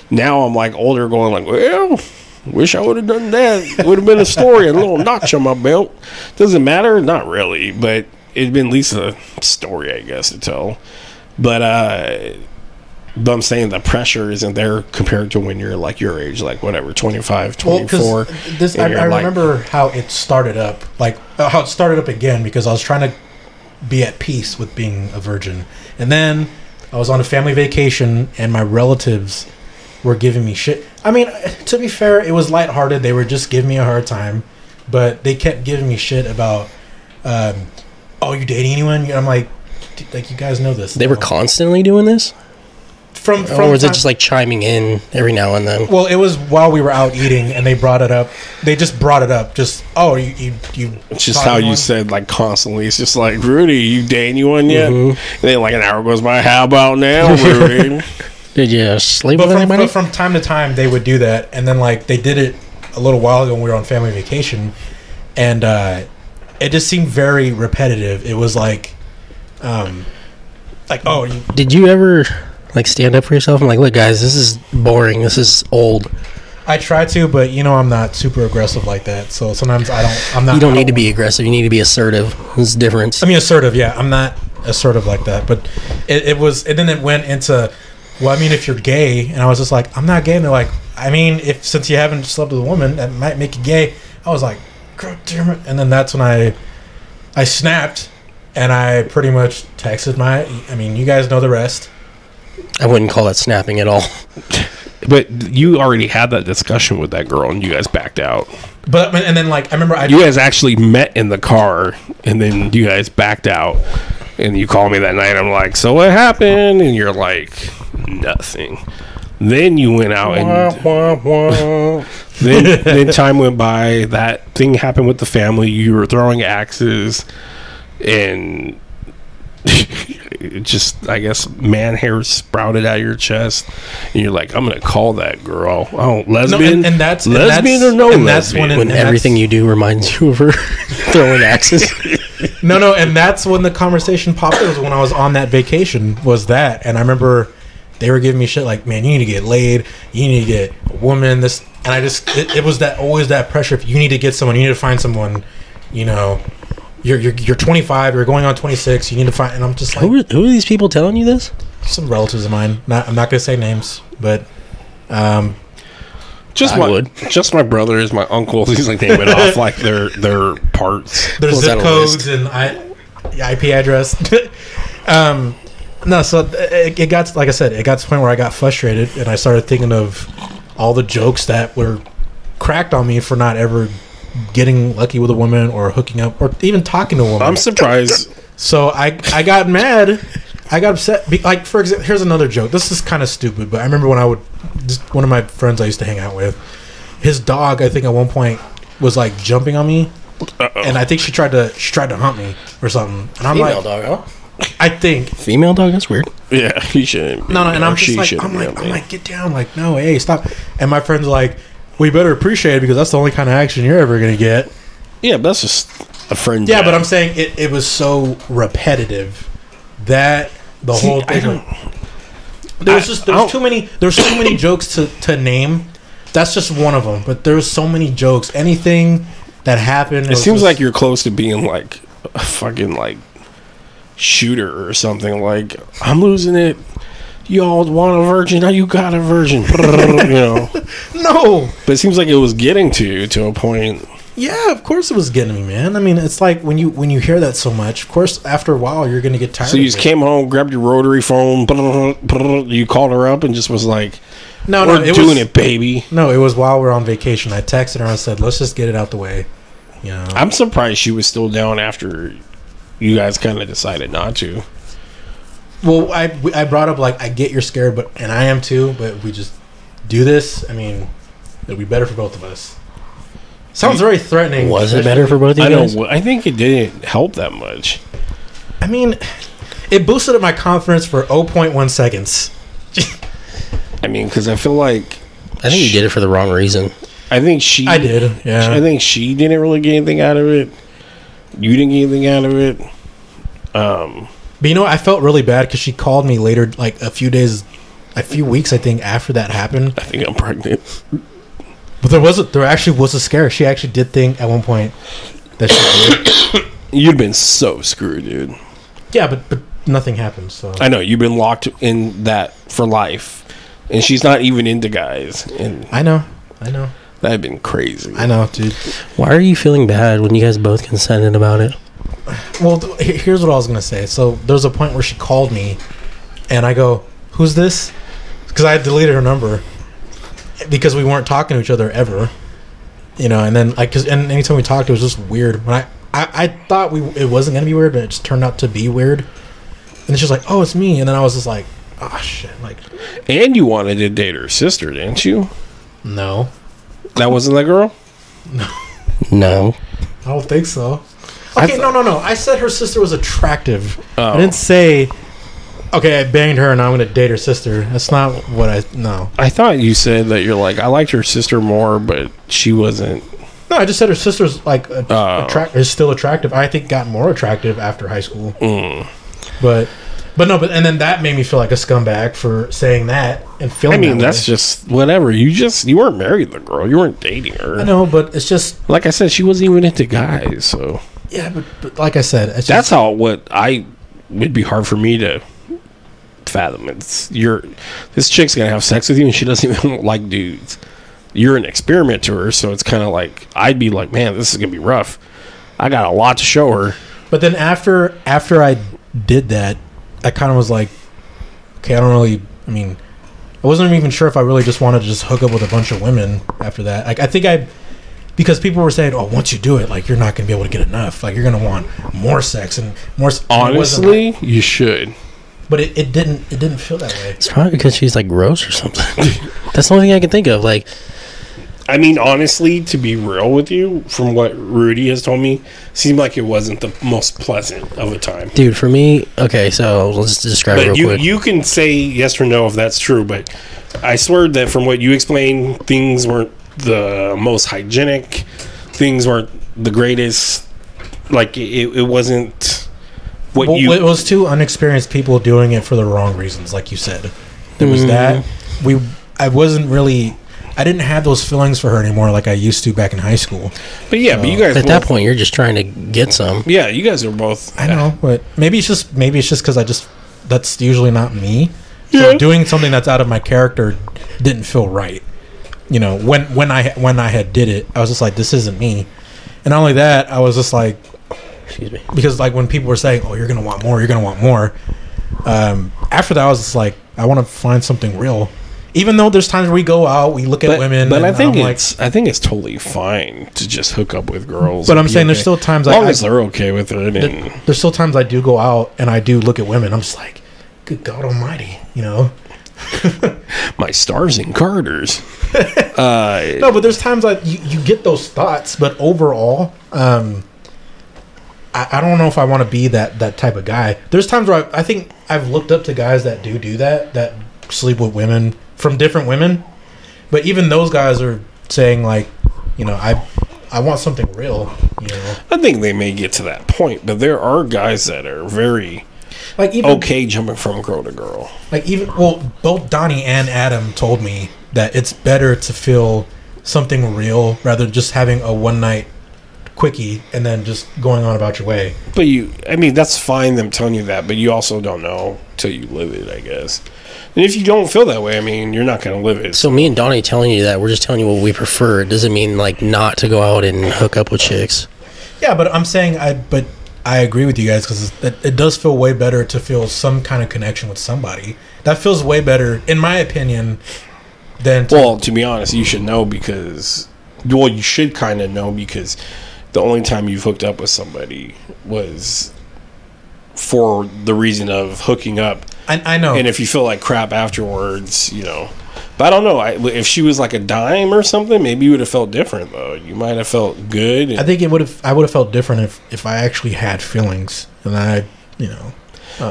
now I'm like older going like, well... Wish I would have done that. It would have been a story, a little notch on my belt. Doesn't matter, not really, but it'd been at least a story, I guess, to tell. But I'm saying the pressure isn't there compared to when you're like your age, like whatever, 25, 24. Well, I remember how it started up, how it started up again, because I was trying to be at peace with being a virgin, and then I was on a family vacation, and my relatives were giving me shit. I mean, to be fair, it was lighthearted. They were just giving me a hard time, but they kept giving me shit about, oh, you dating anyone? And I'm like, you guys know this. They were constantly doing this? From or was it just like chiming in every now and then? Well, it was while we were out eating, and they brought it up. They just brought it up. Just, oh, you it's just how you said, like, constantly. It's just like, Rudy, you dating anyone yet? Mm-hmm. And then like an hour goes by. How about now, Rudy? Did you sleep with anybody? But from time to time, they would do that. And then, like, they did it a little while ago when we were on family vacation. And it just seemed very repetitive. It was like, oh. Did you ever, like, stand up for yourself and, like, look, guys, this is boring. This is old. I try to, but, I'm not super aggressive like that. So sometimes I'm not. You don't need to be aggressive. You need to be assertive. There's a difference. I mean, assertive, yeah. I'm not assertive like that. But it was, and then it went into... Well, I mean, if you're gay, and I was just like, I'm not gay, and they're like, I mean, since you haven't slept with a woman, that might make you gay. I was like, God damn it. And then that's when I snapped, And I pretty much texted you guys know the rest. I wouldn't call that snapping at all. But you already had that discussion with that girl, and you guys backed out. But and then like I remember you guys actually met in the car, and then you guys backed out, and you called me that night. I'm like, so what happened? And you're like, nothing. Then you went out and then time went by. That thing happened with the family. You were throwing axes, and it just, I guess, man hair sprouted out of your chest, and you're like, I'm gonna call that girl. Oh, lesbian, no, and that's lesbian or no and lesbian? That's when everything you do reminds you of her throwing axes. No, and that's when the conversation popped up. Was when I was on that vacation. Was that, and I remember they were giving me shit like, man, you need to get laid, you need to get a woman. This, and I just, it was that always that pressure. If you need to get someone, you need to find someone. You know, you're 25, you're going on 26. You need to find, and I'm just like, who are these people telling you this? Some relatives of mine. I'm not gonna say names, but just my brothers, my uncles. He's like naming off like their parts. Their zip codes and IP address. No, so it got, like I said, it got to the point where I got frustrated, and I started thinking of all the jokes that were cracked on me for not ever getting lucky with a woman or hooking up or even talking to a woman. I'm surprised. So I got mad. I got upset. Like, for example, here's another joke. This is kind of stupid, but I remember when one of my friends I used to hang out with, his dog, I think at one point was like jumping on me. Uh-oh. And I think she tried to hunt me or something. And I'm Female like, dog, huh? I think female dog. That's weird. Yeah, he shouldn't. No, and I'm just like, I'm like, get down, like, no, hey, stop. And my friend's like, we better appreciate it because that's the only kind of action you're ever gonna get. Yeah, but that's just a friend. Yeah, but I'm saying it was so repetitive that the whole thing. There's too many jokes to name. That's just one of them. But there's so many jokes. Anything that happened. It seems like you're close to being like a fucking like shooter or something. Like, I'm losing it. Y'all want a virgin? Now you got a virgin. You know. No. But it seems like it was getting to a point. Yeah, of course it was getting me, man. I mean, it's like when you hear that so much, of course, after a while, you're going to get tired. So you just came home, grabbed your rotary phone, you called her up and just was like, we're doing it, baby. No, it was while we were on vacation. I texted her and said, let's just get it out the way. You know? I'm surprised she was still down after you guys kind of decided not to. Well, I brought up, like, I get you're scared, and I am too, but if we just do this, I mean, it'll be better for both of us. Sounds very threatening. Was it better for both of you guys? I think it didn't help that much. I mean, it boosted up my confidence for 0.1 seconds. I mean, because I feel like... I think you did it for the wrong reason. I did, yeah. I think she didn't really get anything out of it. You didn't get anything out of it. But you know, I felt really bad because she called me later, like a few weeks, I think, after that happened. I think I'm pregnant. But there actually was a scare. She actually did think at one point that she did. You'd been so screwed, dude. Yeah, but nothing happened. So I know you've been locked in that for life, and she's not even into guys. And I know. That'd been crazy. I know, dude. Why are you feeling bad when you guys both consented about it? Well, here's what I was gonna say. So there's a point where she called me, and I go, "Who's this?" Because I had deleted her number because we weren't talking to each other ever, you know. And then and anytime we talked, it was just weird. When I thought it wasn't gonna be weird, but it just turned out to be weird. And then she's like, "Oh, it's me," and then I was just like, "Oh shit!" Like, and you wanted to date her sister, didn't you? No, that wasn't that girl. No, I don't think so. Okay, no. I said her sister was attractive. Oh. I didn't say, okay, I banged her and I'm going to date her sister. That's not what no. I thought you said that you're like, I liked her sister more, but she wasn't. No, I just said her sister's like is still attractive. I think got more attractive after high school. But and then that made me feel like a scumbag for saying that and feeling. I mean, that's just whatever. You weren't married to the girl. You weren't dating her. I know, but it's just like I said, she wasn't even into guys. So yeah, but like I said, it's that's would be hard for me to fathom. It's this chick's gonna have sex with you and she doesn't even like dudes. You're an experiment to her, so it's kind of like I'd be like, man, this is gonna be rough. I got a lot to show her. But then after I did that, I kind of was like, okay, I don't really. I mean, I wasn't even sure if I really just wanted to just hook up with a bunch of women after that. Like, I think because people were saying, oh, once you do it, like, you're not going to be able to get enough. Like, you're going to want more sex and more. Honestly, you should. But it didn't feel that way. It's probably because she's like gross or something. That's the only thing I can think of. Like, I mean, honestly, to be real with you, from what Rudy has told me, seemed like it wasn't the most pleasant of a time. dude, for me, okay, so let's describe it But real quick. you can say yes or no if that's true, but I swear that from what you explained, things weren't the most hygienic, things weren't the greatest. Like, it wasn't what Well, you... it was two unexperienced people doing it for the wrong reasons, like you said. There was that. I didn't have those feelings for her anymore like I used to back in high school. But yeah, but you guys At that point, you're just trying to get some. Yeah, you guys are both... I know, but maybe it's just because that's usually not me. So doing something that's out of my character didn't feel right. You know, when I had did it, I was just like, this isn't me. And not only that, I was just like, Excuse me. because like when people were saying, oh, you're gonna want more, after that I was just like, I want to find something real. Even though there's times where we go out, we look at women, but and I think I'm I think it's totally fine to just hook up with girls. But and I'm be saying there's okay. still times as long as they're okay with it. And there's still times I do go out and I do look at women. I'm just like, good God Almighty, you know. my stars and garters. No, but there's times like you get those thoughts, but overall, I don't know if I want to be that type of guy. There's times where I think I've looked up to guys that do that sleep with women from different women, but even those guys are saying like, you know, I want something real, you know. I think they may get to that point, but there are guys that are very like even okay jumping from girl to girl. like even both Donnie and Adam told me that it's better to feel something real rather than just having a one night quickie and then just going on about your way. But I mean, that's fine them telling you that, but you also don't know till you live it, I guess. And if you don't feel that way, I mean, you're not going to live it. So me and Donnie telling you that, we're just telling you what we prefer. It doesn't mean like not to go out and hook up with chicks. Yeah, but I'm saying I agree with you guys because it does feel way better to feel some kind of connection with somebody. That feels way better, in my opinion, than to be honest, you should know because... Well, you should kind of know because the only time you've hooked up with somebody was for the reason of hooking up. I know. And if you feel like crap afterwards, you know. But I don't know. If she was like a dime or something, maybe you would have felt different, though. You might have felt good. I think I would have felt different if I actually had feelings. And I, you know.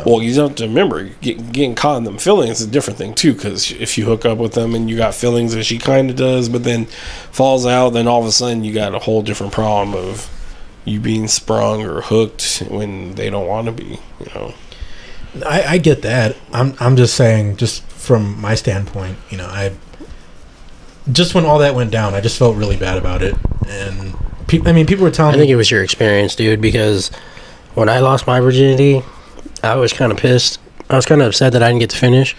Well, you have to remember, getting caught in them feelings is a different thing, too. Because if you hook up with them and you got feelings that she kind of does, but then falls out, then all of a sudden you got a whole different problem of you being sprung or hooked when they don't want to be, you know. I get that. I'm just saying, just from my standpoint, you know, just when all that went down, I just felt really bad about it. And people were telling me. I think it was your experience, dude, because when I lost my virginity, I was kind of pissed. I was kind of upset that I didn't get to finish.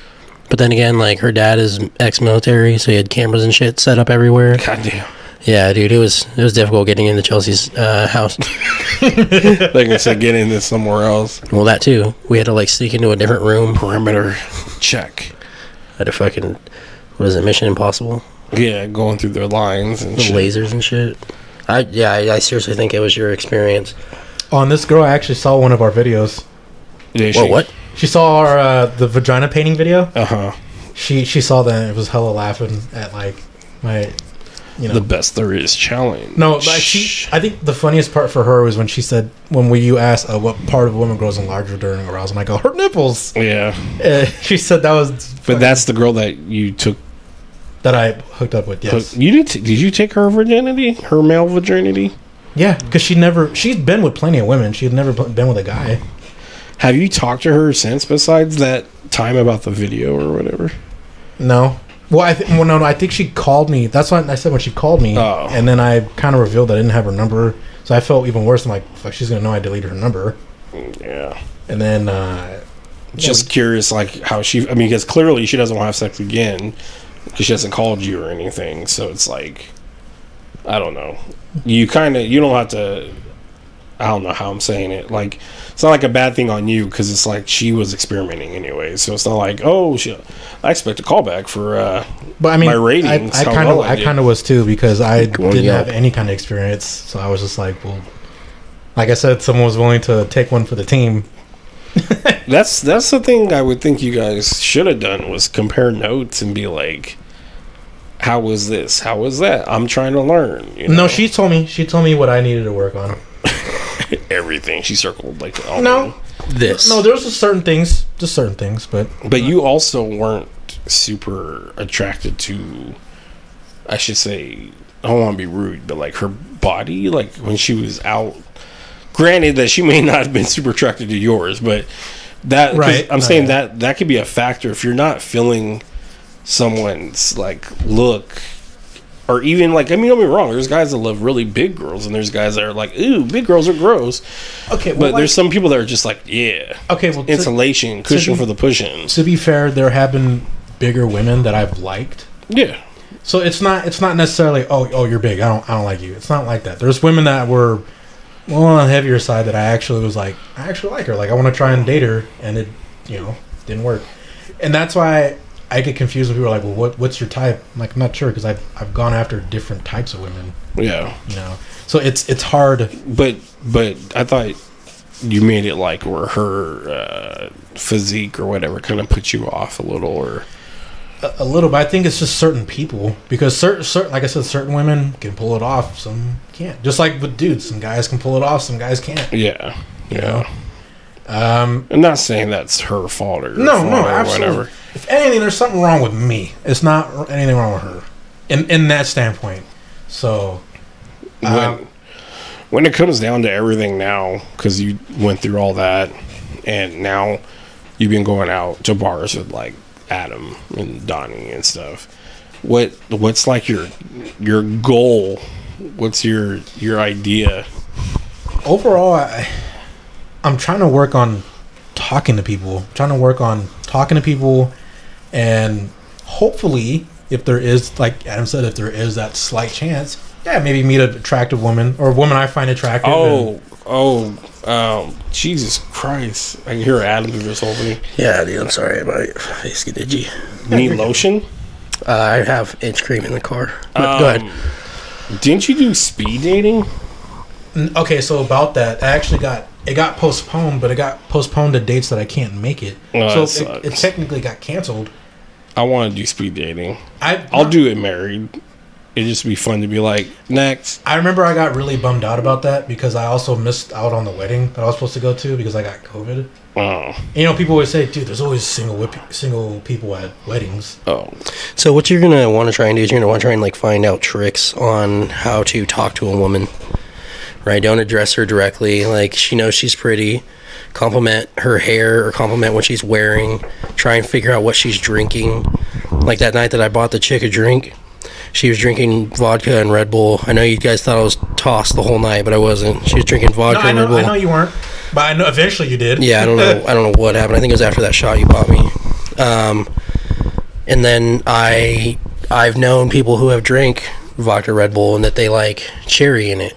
But then again, like, her dad is ex-military, so he had cameras and shit set up everywhere. Goddamn. Yeah, dude, it was difficult getting into Chelsea's house. Like I said, get into somewhere else. Well, that too. We had to like sneak into a different room. Perimeter check. Had to fucking, what is it, Mission Impossible? Yeah, going through their lines and The shit. lasers and shit. I seriously think it was your experience. On this girl, I actually saw one of our videos. Yeah, Whoa, what? She saw our the vagina painting video. Uh-huh. She saw that. It was hella laughing at like my, you know, The best there is challenge. No, but I think the funniest part for her was when she said, you asked what part of a woman grows larger during arousal, and I go, her nipples. Yeah. She said that was. But that's the girl that you took. That I hooked up with. Yes. Did you take her virginity? Her male virginity? Yeah, because she's been with plenty of women. She had never been with a guy. Have you talked to her since, besides that time about the video or whatever? No. Well, I think she called me. That's what I said when she called me. Oh. And then I kind of revealed that I didn't have her number. So I felt even worse. I'm like, fuck, she's going to know I deleted her number. Yeah. And then... Just curious, like, how she... I mean, because clearly she doesn't want to have sex again because she hasn't called you or anything. So it's like... I don't know. You don't have to... I don't know how I'm saying it. Like, it's not like a bad thing on you because it's like she was experimenting anyway. So it's not like, oh, shit, I expect a callback for but I mean, my ratings. I kind of was too because I didn't have any kind of experience. So I was just like, well, like I said, someone was willing to take one for the team. That's the thing I would think you guys should have done was compare notes and be like, how was this? How was that? I'm trying to learn. You know? No, she told me what I needed to work on. Everything she circled like no there's just certain things but you also weren't super attracted to, I should say, I don't want to be rude, but like her body, like when she was out, granted that she may not have been super attracted to yours, but that I'm saying that could be a factor if you're not feeling someone's like look. Or even, like, I mean, don't be wrong. There's guys that love really big girls, and there's guys that are like, ooh, big girls are gross. Okay, well, but there's some people that are just like, yeah. Okay, well, insulation, cushion for the pushing. To be fair, there have been bigger women that I've liked. Yeah. So it's not necessarily, oh, you're big. I don't like you. It's not like that. There's women that were well on the heavier side that I actually was like, I actually like her. Like, I want to try and date her, and it, didn't work. And that's why I get confused when people are like, well, what's your type? I'm like, I'm not sure because I've gone after different types of women. Yeah. So it's hard. But I thought you made it like where her physique or whatever kind of put you off a little, or a little. But I think it's just certain people because certain like I said, certain women can pull it off, some can't. Just like with dudes, some guys can pull it off, some guys can't. Yeah. Yeah. I'm not saying that's her fault or no, absolutely. Whatever. If anything, there's something wrong with me. It's not anything wrong with her, in that standpoint. So, when it comes down to everything now, because you went through all that, and now you've been going out to bars with like Adam and Donnie and stuff. What's like your goal? What's your idea? Overall, I'm trying to work on talking to people. And hopefully, if there is, like Adam said, if there is that slight chance, maybe meet an attractive woman or a woman I find attractive. Jesus Christ. I can hear Adam through this whole thing. Yeah, dude, I'm sorry. My face get itchy. Need lotion? I have itch cream in the car. But go ahead. Didn't you do speed dating? Okay, so about that, it got postponed, but it got postponed to dates that I can't make it. So it technically got canceled. I want to do speed dating. I'll do it married. It'd just be fun to be like, next. I remember I got really bummed out about that because I also missed out on the wedding that I was supposed to go to because I got COVID. Oh. And, people always say, dude, there's always single people at weddings. Oh. So what you're going to want to try and do is you're going to want to try and like find out tricks on how to talk to a woman. Right? Don't address her directly. Like, she knows she's pretty. Compliment her hair or compliment what she's wearing. Try and figure out what she's drinking. Like that night that I bought the chick a drink, she was drinking vodka and Red Bull. I know you guys thought I was tossed the whole night, but I wasn't. She was drinking vodka and Red Bull. I know you weren't, but I know eventually you did. Yeah, I don't know what happened. I think it was after that shot you bought me. And then I've known people who have drank vodka Red Bull and that they like cherry in it.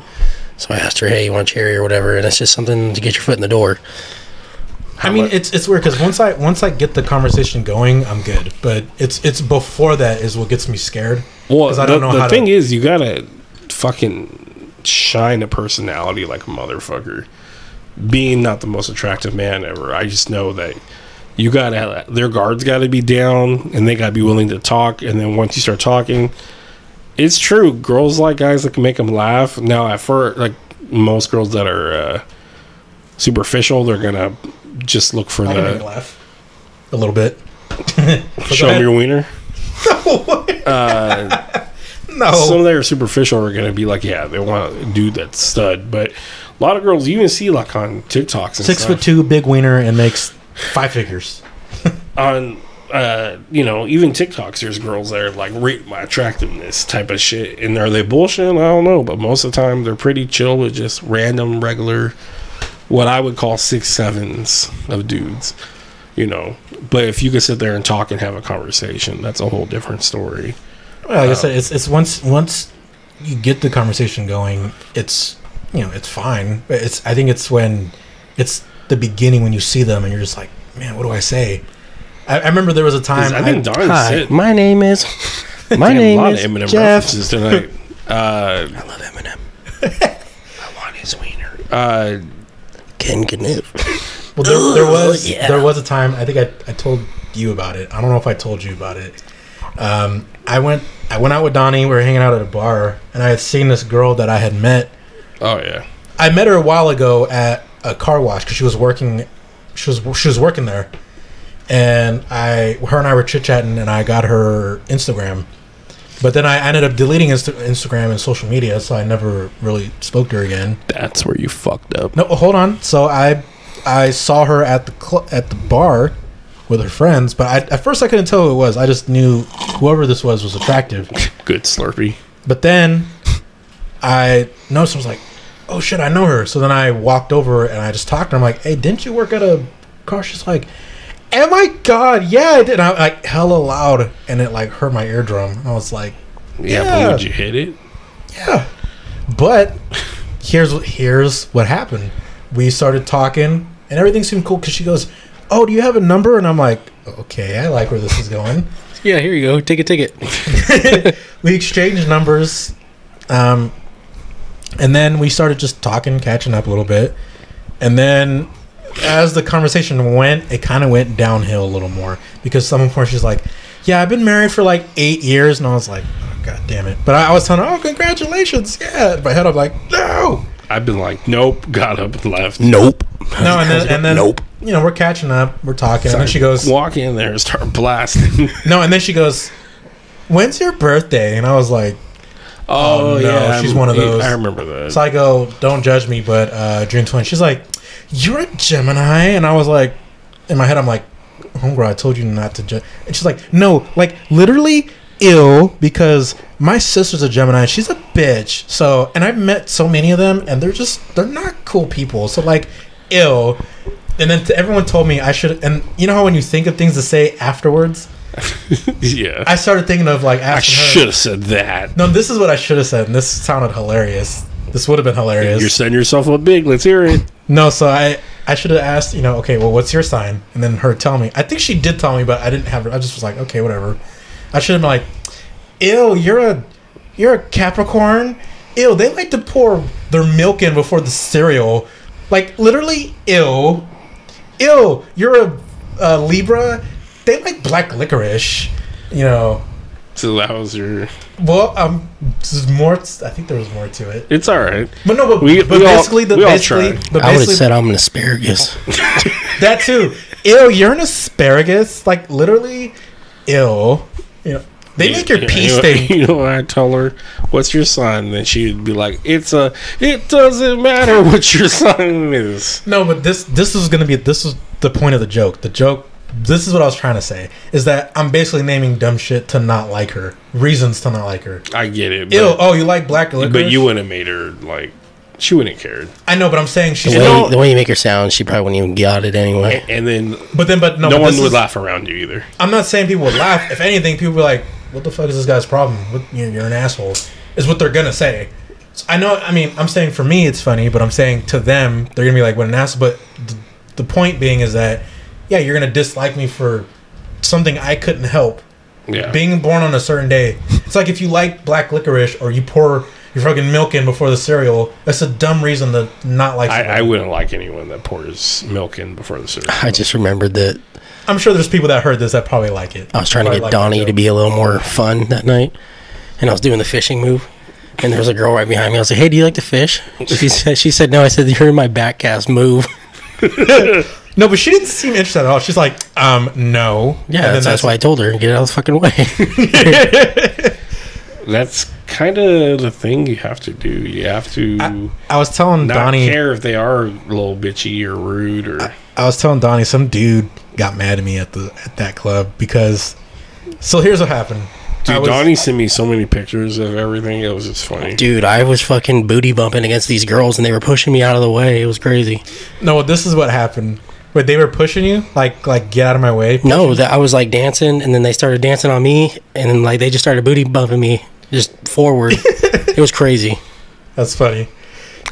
So I asked her, hey, you want cherry or whatever? And it's just something to get your foot in the door. I mean, it's weird because once I get the conversation going, I'm good. But it's before that is what gets me scared. Well, I don't know the thing is, you gotta fucking shine a personality like a motherfucker. Being not the most attractive man ever, I just know that you gotta their guards gotta be down and they gotta be willing to talk. And then once you start talking, it's true. Girls like guys that can make them laugh. Now, at first, like most girls that are superficial, they're gonna just look for I can make you laugh a little bit. Show them your wiener. No. Some that are superficial are gonna be like, yeah, they want a dude that's stud. But a lot of girls, you even see like on TikToks, and 6'2", big wiener, and makes 5 figures. On even TikToks, there's girls that are like rate my attractiveness type of shit. And are they bullshit? I don't know, but most of the time they're pretty chill with just random, regular, what I would call 6'7s of dudes. But if you could sit there and talk and have a conversation, that's a whole different story. Well, like I said, it's once you get the conversation going, it's it's fine. But I think it's when it's the beginning when you see them and you're just like, man, what do I say? I remember there was a time. I think Donnie said, my name is Eminem Jeff. references tonight. I love Eminem. I want his wiener. Ken Kniff. Well, there was a time. I think I told you about it. I don't know if I told you about it. I went out with Donnie. We were hanging out at a bar, and I had seen this girl that I had met. Oh yeah, I met her a while ago at a car wash because she was working. She was working there, and her and I were chit chatting, and I got her Instagram. But then I ended up deleting Instagram and social media, so I never really spoke to her again. that's where you fucked up. No, hold on. So I saw her at the bar with her friends, but at first I couldn't tell who it was. I just knew whoever this was attractive. Good Slurpee. But then I noticed, I was like, oh shit, I know her. So then I walked over and I just talked to her. I'm like, hey, didn't you work at a car? She's like, oh my god, yeah, I did. And I like hella loud, and it like hurt my eardrum. And I was like, Yeah, but would you hit it? Yeah. But here's what happened. We started talking, and everything seemed cool because she goes, oh, do you have a number? And I'm like, okay, I like where this is going. Yeah, here you go. Take a ticket. We exchanged numbers, and then we started just talking, catching up a little bit. And then as the conversation went, it kind of went downhill a little more because some point she's like, yeah, I've been married for like 8 years. And I was like, oh, god damn it. But I was telling her, oh, congratulations. Yeah. In my head, I'm like, no. I've been like, nope, got up and left. Nope. No, and then nope. We're catching up, we're talking, and then she goes, walk in there and start blasting. no, and then she goes, when's your birthday? And I was like, oh no, yeah, she's one of those. I remember that. So I go, don't judge me, but June 20th. She's like, you're a Gemini? And I was like, in my head, I'm like, homegirl, I told you not to judge. And she's like, no, like literally ill, because my sister's a Gemini. She's a bitch. So, and I've met so many of them, and they're not cool people. So like, ill. And then everyone told me I should, and you know how when you think of things to say afterwards? Yeah. I started thinking of like asking her. I should have said that. No, this is what I should have said, and this sounded hilarious. This would have been hilarious. You're setting yourself up big. Let's hear it. No, so I should have asked, okay, well, what's your sign? And then her tell me. I think she did tell me, but I didn't have her. I just was like, okay, whatever. I should have been like, ew, you're a Capricorn? Ew, they like to pour their milk in before the cereal. Like, literally, ew. Ew, you're a Libra? They like black licorice, So that was your... Well, there's more. I think there was more to it. It's all right. But no, but basically, I would have said I'm an asparagus. That too. Ew, you're an asparagus. Like literally, ew. They make your pee stink. You know what I tell her? What's your sign? And then she'd be like, it doesn't matter what your sign is. No, but this is the point of the joke. This is what I was trying to say, is that I'm basically naming dumb shit to not like her. Reasons to not like her. I get it. Ew, you like black licorice? But you wouldn't have made her, like, she wouldn't have cared. I know, but I'm saying she's... The way you make her sound, she probably wouldn't even got it anyway. And then... But no one would laugh around you either. I'm not saying people would laugh. If anything, people would be like, what the fuck is this guy's problem? You're an asshole. Is what they're going to say. So I'm saying for me it's funny, but I'm saying to them, they're going to be like, what an asshole. But the point being is that, yeah, you're going to dislike me for something I couldn't help. Yeah. Being born on a certain day. It's like if you like black licorice or you pour your fucking milk in before the cereal, that's a dumb reason to not like somebody. I wouldn't like anyone that pours milk in before the cereal. I just remembered that. I'm sure there's people that heard this that probably like it. I was trying to get Donnie to be a little more fun that night, and I was doing the fishing move, and there was a girl right behind me. I was like, hey, do you like to fish? She said no. I said, you're in my back cast move. No, but she didn't seem interested at all. She's like, no. Yeah, that's why I told her, get out of the fucking way. That's kind of the thing you have to do. You have to... I was telling Donnie... Not care if they are a little bitchy or rude or... I was telling Donnie, some dude got mad at me at that club because... So here's what happened. Dude, Donnie sent me so many pictures of everything. It was just funny. Dude, I was fucking booty bumping against these girls, and they were pushing me out of the way. It was crazy. No, this is what happened. But they were pushing you? Like get out of my way? No, I was like dancing, and then they started dancing on me, and then like they just started booty bumping me just forward. It was crazy. That's funny.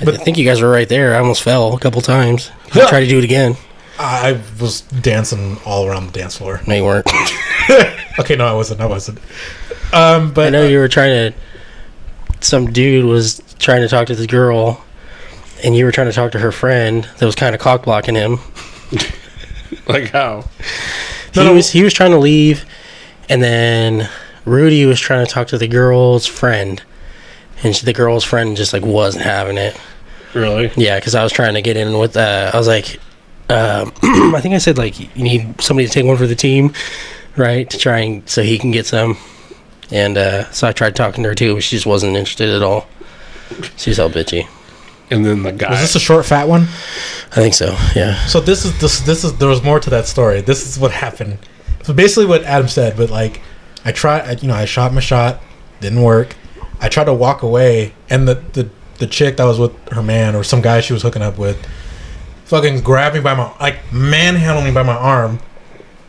I think you guys were right there. I almost fell a couple times. I tried to do it again. I was dancing all around the dance floor. No, you weren't. Okay, no, I wasn't. But I know you were trying to. Some dude was trying to talk to this girl, and you were trying to talk to her friend that was kind of cock blocking him. Like how? He was trying to leave, and then Rudy was trying to talk to the girl's friend, and the girl's friend just like wasn't having it. Really? Yeah, because I was trying to get in with. I was like, I think I said like you need somebody to take one for the team, right? To try and so he can get some. And so I tried talking to her too, but she just wasn't interested at all. She's all bitchy. And then the guy. Was this a short, fat one? I think so. Yeah. So this is there was more to that story. This is what happened. So basically, what Adam said, but like, I shot my shot, didn't work. I tried to walk away, and the chick that was with her man or some guy she was hooking up with, fucking grabbed me by my manhandled me by my arm.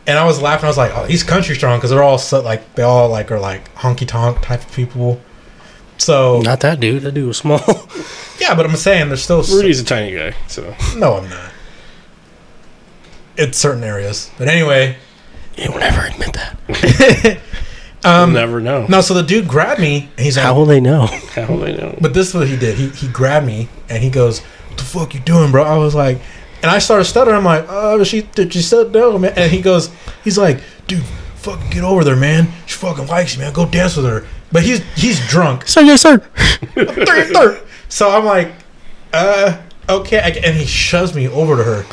And I was laughing. I was like, "Oh, he's country strong," because they're all they all are honky tonk type of people. So not that dude. That dude was small. Yeah, but I'm saying there's still. Rudy's a tiny guy, so no, I'm not. It's certain areas, but anyway, you will never admit that. You'll never know. No, so the dude grabbed me, and he's like, "How will they know?" How will they know? But this is what he did. He grabbed me, and he goes, "What the fuck you doing, bro?" I was like. And I started stuttering. I'm like, "Oh, she said no, man." And he's like, "Dude, fucking get over there, man. She fucking likes you, man. Go dance with her." But he's drunk. So yes, sir. So I'm like, okay. And he shoves me over to her,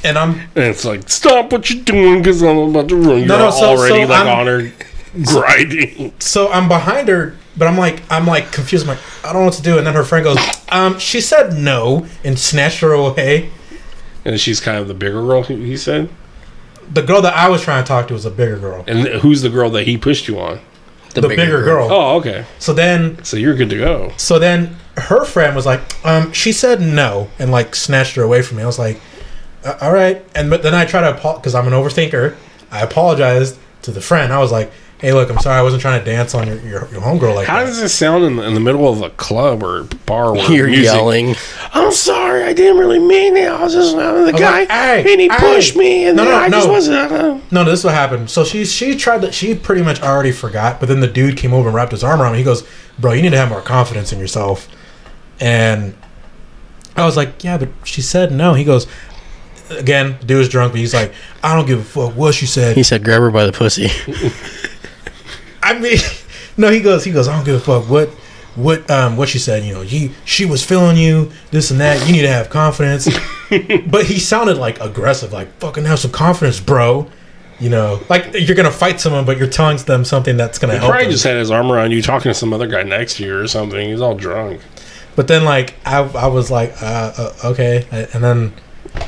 and it's like, "Stop what you're doing, because I'm about to ruin." You're already on her grinding. So I'm behind her, but I'm like confused. I'm like, I don't know what to do. And then her friend goes, she said no, and snatched her away. And she's kind of the bigger girl, he said? The girl that I was trying to talk to was a bigger girl. And who's the girl that he pushed you on? The bigger girl. Oh, okay. So you're good to go. So then her friend was like, she said no, and like snatched her away from me. I was like, all right. But then I tried to apologize, because I'm an overthinker. I apologized to the friend. I was like, "Hey, look, I'm sorry. I wasn't trying to dance on your homegirl like How that." does it sound in the middle of a club or bar where you're yelling? "I'm sorry, I didn't really mean it. I was just the guy, like, hey, and he pushed me, and I just wasn't." No, this is what happened. So she pretty much already forgot, but then the dude came over and wrapped his arm around me. He goes, "Bro, you need to have more confidence in yourself." And I was like, "Yeah, but she said no." He goes, again, the dude was drunk, but he's like, "I don't give a fuck what she said." He said, "Grab her by the pussy." I mean, no, he goes, "I don't give a fuck what she said. You know, she was feeling you, this and that. You need to have confidence." But he sounded like aggressive, like, "Fucking have some confidence, bro." You know, like you're gonna fight someone, but you're telling them something that's gonna help. He probably them. just had his arm around you, talking to some other guy next to you or something. He's all drunk. But then, like, I was like, okay, and then.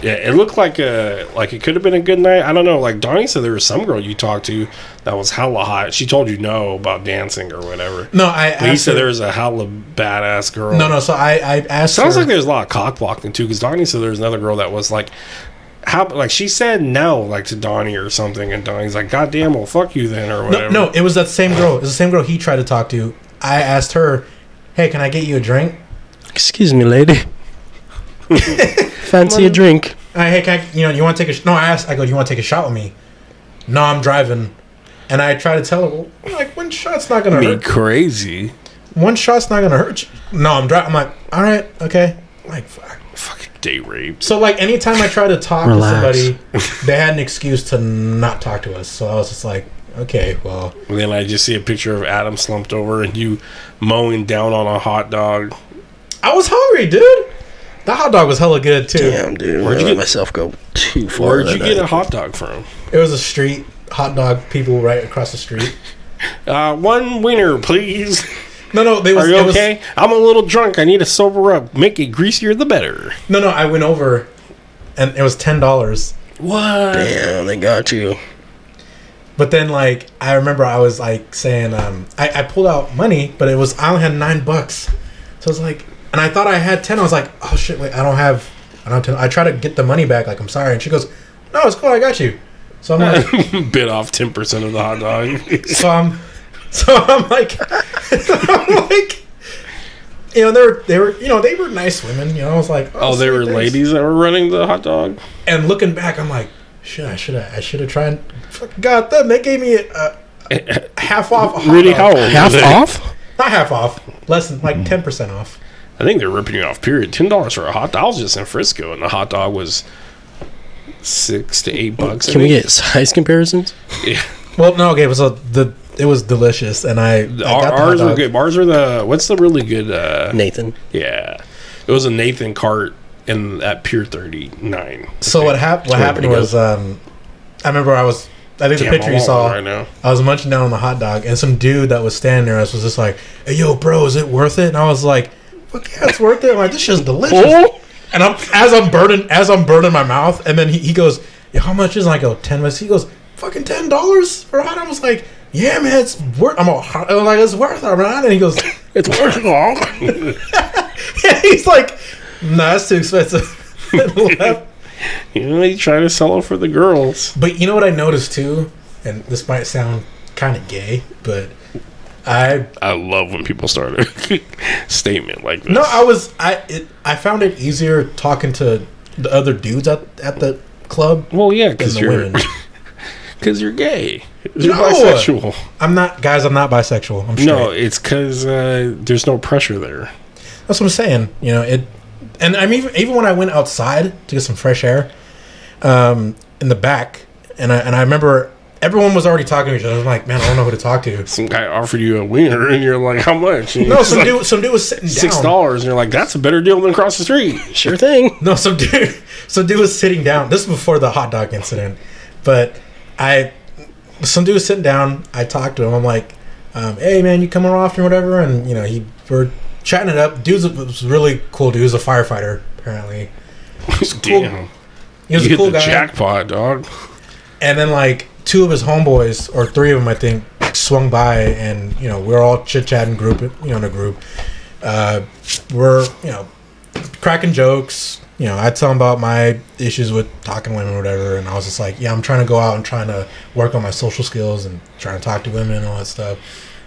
Yeah, it looked like it could have been a good night. I don't know. Like Donnie said, there was some girl you talked to that was hella hot. She told you no about dancing or whatever. No, he said there was a hella badass girl. No. So I asked. Sounds her, like there's a lot of cock blocking too, because Donnie said there was another girl that was like, she said no, like to Donnie or something, and Donnie's like, "God damn, well, fuck you then," or whatever. No, it was that same girl. It was the same girl he tried to talk to. I asked her, "Hey, can I get you a drink?" "Excuse me, lady. Fancy a drink?" Hey, can I, you want to take a... No, I go, "You want to take a shot with me?" "No, I'm driving." And I try to tell her, well, like, one shot's not going to hurt. Crazy. One shot's not going to hurt you. "No, I'm driving." I'm like, all right, okay. I'm like, fuck. Fucking date rape. So, like, anytime I try to talk to somebody, they had an excuse to not talk to us. So I was just like, okay, well. And then I just see a picture of Adam slumped over and you mowing down on a hot dog. I was hungry, dude. The hot dog was hella good, too. Damn, dude. Where'd you let myself go too far? Where'd you get a hot dog from? It was a street hot dog, people right across the street. One wiener, please. No, they was. Are you okay? I'm a little drunk. I need to sober up. Make it greasier, the better. No. I went over, and it was $10. What? Damn, they got you. But then, like, I remember I was like saying, I pulled out money, but I only had $9. So I was like, and I thought I had 10. I was like, oh shit, wait, I don't have 10. I try to get the money back, like, I'm sorry, and she goes, "No, it's cool, I got you." So I'm like, bit off 10% of the hot dog. So I'm like, you know, they were they were nice women. You know, I was like, oh they were ladies that were running the hot dog. And looking back, I'm like, shit, I should have tried. God, they gave me a half off. A hot really, dog. how old? Half off? Not half off, less than like 10% off. I think they're ripping you off. Period. $10 for a hot dog. I was just in Frisco, and the hot dog was $6 to $8. Can we get size comparisons? Yeah. Well, no, okay, it was delicious, and I got the hot Ours were dog. good. Ours were the what's the really good Nathan. Yeah, it was a Nathan cart in at Pier 39. So what happened was I remember I think the Damn, picture I you want saw, one right now. I was munching down on the hot dog, and some dude that was standing there was just like, "Hey, yo, bro, is it worth it?" And I was like, "Fuck yeah, it's worth it." I'm like, "This shit's delicious." Oh! And as I'm burning my mouth, and then he goes, "Yeah, how much is it?" And I go, $10. He goes, "Fucking $10 for a hot dog." I was like, "Yeah, man, it's worth." I was like, "It's worth it, man." And he goes, It's worth it all. yeah, he's like, "Nah, it's too expensive." And left. You know, you try to sell it for the girls. But you know what I noticed too, and this might sound kind of gay, but I love when people start a statement like this. no, I found it easier talking to the other dudes at the club. Well, yeah, than because the you're women. because you're gay. You're No! bisexual. I'm not, guys. I'm not bisexual. I'm straight. No, it's because there's no pressure there. That's what I'm saying. You know it, and I mean even when I went outside to get some fresh air, in the back, and I remember everyone was already talking to each other. I'm like, man, I don't know who to talk to. Some guy offered you a wiener, and you're like, how much? And No, it's like some dude was sitting down. $6, and you're like, that's a better deal than across the street. Sure thing. No, some dude was sitting down. This was before the hot dog incident, but some dude was sitting down. I talked to him. I'm like, hey man, you come around often or whatever? And you know, we're chatting it up. Dude was really cool. Dude was a firefighter apparently. Damn, He was you a hit cool the guy. jackpot, dog. And then like two of his homeboys, or three of them, I think, swung by, and you know, we're all chit chatting in a group. We're cracking jokes. You know, I tell him about my issues with talking to women or whatever, and I was just like, yeah, I'm trying to go out and trying to work on my social skills and trying to talk to women and all that stuff.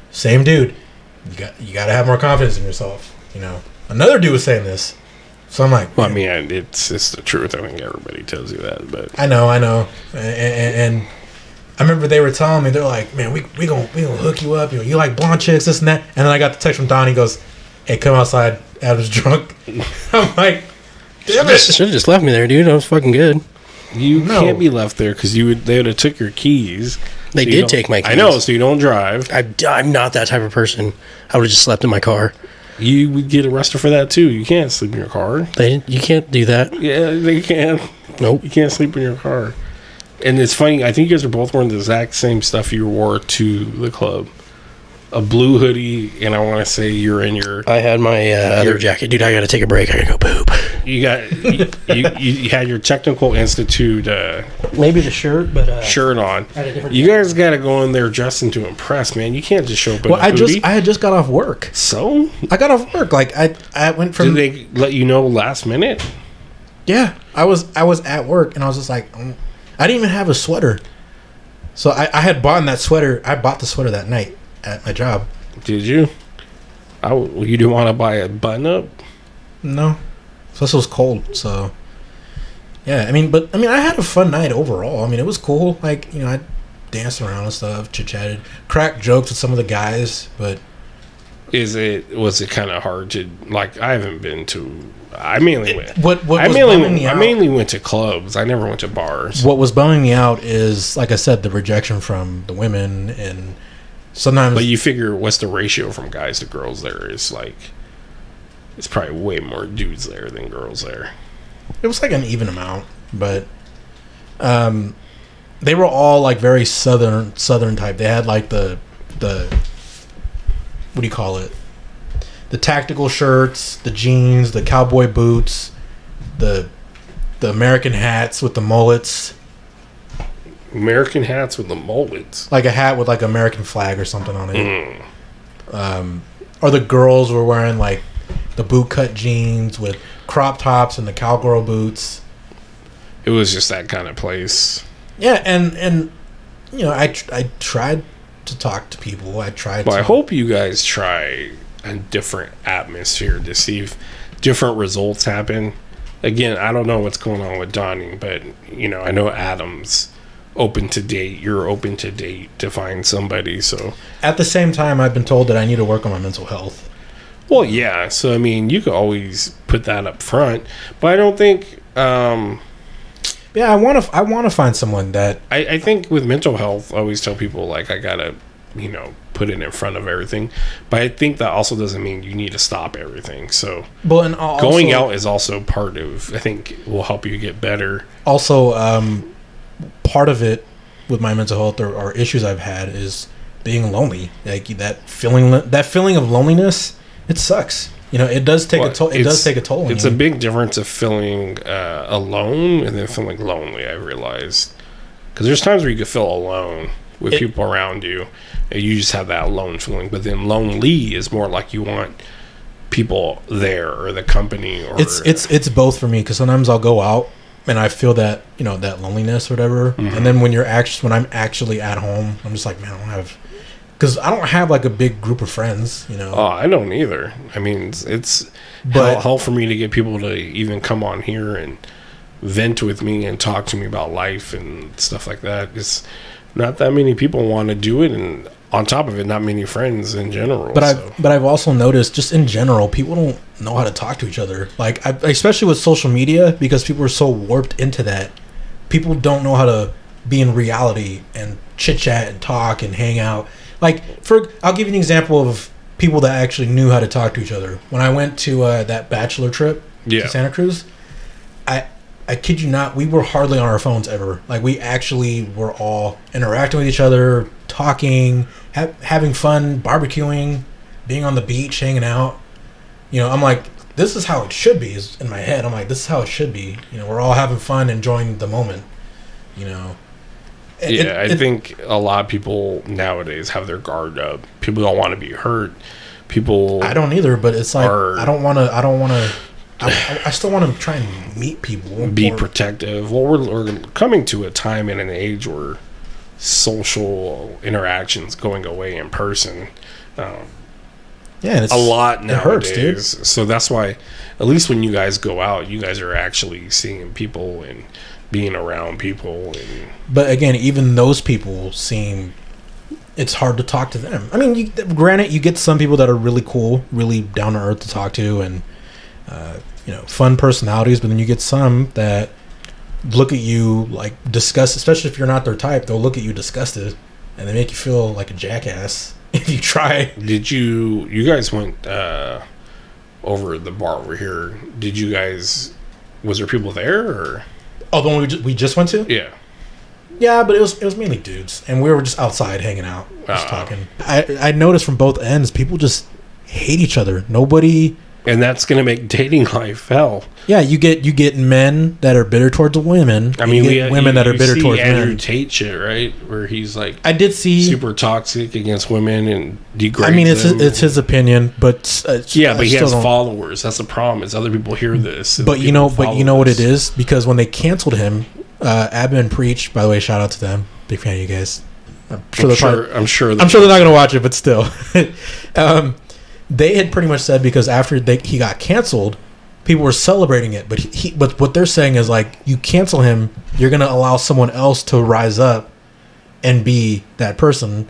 Same dude, you got to have more confidence in yourself. You know, another dude was saying this, so I'm like, Well, I mean, it's the truth. I think everybody tells you that, but I know, and I remember they were telling me, they're like, man, we gonna hook you up. You know, you like blonde chicks, this and that. And then I got the text from Don. He goes, hey, come outside. Adam's drunk. I'm like, damn it. Should have just left me there, dude. I was fucking good. you No. can't be left there because they would have took your keys. They So you did don't- take my keys. I know, so you don't drive. I'm not that type of person. I would have just slept in my car. You would get arrested for that too. You can't sleep in your car. You can't do that. Yeah, they can. Nope. You can't sleep in your car. And it's funny. I think you guys are both wearing the exact same stuff you wore to the club. A blue hoodie, and I want to say you're in your. I had my other jacket, dude. I got to take a break. I got to go poop. You got you had your technical institute Maybe the shirt, but shirt on. I had a different You guys got to go in there dressing to impress, man. You can't just show up in Well, a I hoodie. had just got off work. So I got off work. Like I went from. did they let you know last minute? Yeah, I was at work, and I was just like, I didn't even have a sweater. So I had bought that sweater. I bought the sweater that night at my job. Did you? You didn't want to buy a button up? No, plus it was cold. So yeah, I mean, I had a fun night overall. I mean, it was cool. Like, you know, I danced around and stuff, chit chatted, cracked jokes with some of the guys. But Was it kind of hard to like? I haven't been to. I mainly went. I mainly went to clubs. I never went to bars. What was bumming me out is, like I said, the rejection from the women, and sometimes. But you figure, what's the ratio from guys to girls there? Is like, it's probably way more dudes there than girls there. It was like an even amount, but they were all like very southern type. They had like the what do you call it? The tactical shirts, the jeans, the cowboy boots, the American hats with the mullets. American hats with the mullets. Like a hat with like American flag or something on it. Or the girls were wearing like the boot cut jeans with crop tops and the cowgirl boots. It was just that kind of place. Yeah, and you know, I tried to talk to people. I Well, I hope you guys try a different atmosphere to see if different results happen. Again, I don't know what's going on with Donnie, but I know Adam's open to date. You're open to date to find somebody. So at the same time, I've been told that I need to work on my mental health. Well, yeah. So I mean, you could always put that up front, but I don't think. Yeah, I want to find someone that I think with mental health, I always tell people like I gotta, put it in front of everything. But I think that also doesn't mean you need to stop everything. So, and also, going out is also part of. I think will help you get better. Also, part of it with my mental health or issues I've had is being lonely. Like that feeling of loneliness. It sucks. It does take a toll. It does take a toll. It's a big difference of feeling alone and then feeling lonely. I realized because there's times where you could feel alone with people around you, and you just have that alone feeling. But then lonely is more like you want people there or the company. Or it's both for me because sometimes I'll go out and I feel that that loneliness or whatever, and then when I'm actually at home, I'm just like, man, because I don't have like a big group of friends, Oh, I don't either. I mean, it's hell for me to get people to even come on here and vent with me and talk to me about life and stuff like that. It's not that many people want to do it, and on top of it, not many friends in general. But I've also noticed, just in general, people don't know how to talk to each other. Like, especially with social media, because people are so warped into that. People don't know how to be in reality and chit chat and talk and hang out. Like, I'll give you an example of people that actually knew how to talk to each other. When I went to that bachelor trip to Santa Cruz, I kid you not, we were hardly on our phones ever. Like, we actually were all interacting with each other, talking, having fun, barbecuing, being on the beach, hanging out. I'm like, this is how it should be. Is in my head, I'm like, this is how it should be. We're all having fun, enjoying the moment. I think a lot of people nowadays have their guard up. People don't want to be hurt. I don't either, but it's like I don't want to. I still want to try and meet people. Be protective. Well, we're coming to a time in an age where social interactions going away in person. And it's a lot nowadays. It hurts, dude. So that's why, at least when you guys go out, you guys are actually seeing people and being around people. But again, even those people it's hard to talk to them. I mean, granted, you get some people that are really cool, really down to earth to talk to, and fun personalities. But then you get some that look at you like disgust, especially if you're not their type. They'll look at you disgusted, and they make you feel like a jackass if you try. Did you guys went over the bar over here? Did you guys? Was there people there or? Oh, the one we just went to? Yeah. Yeah, but it was mainly dudes, and we were just outside hanging out, just talking. I noticed from both ends, people just hate each other. Nobody, and that's gonna make dating life hell. Yeah, you get men that are bitter towards women. I mean, you get women that are bitter towards Andrew men. Tate shit, right? Where he's like, I did see super toxic against women and degrades. I mean, it's his opinion, but but he has followers. That's the problem. Is other people hear this, but you know what it is, because when they canceled him. Abba and Preach, by the way, shout out to them. Big fan of you guys. I'm sure they're not going to watch it, but still. They had pretty much said because after he got canceled, people were celebrating it. But what they're saying is like, you cancel him, you're going to allow someone else to rise up and be that person.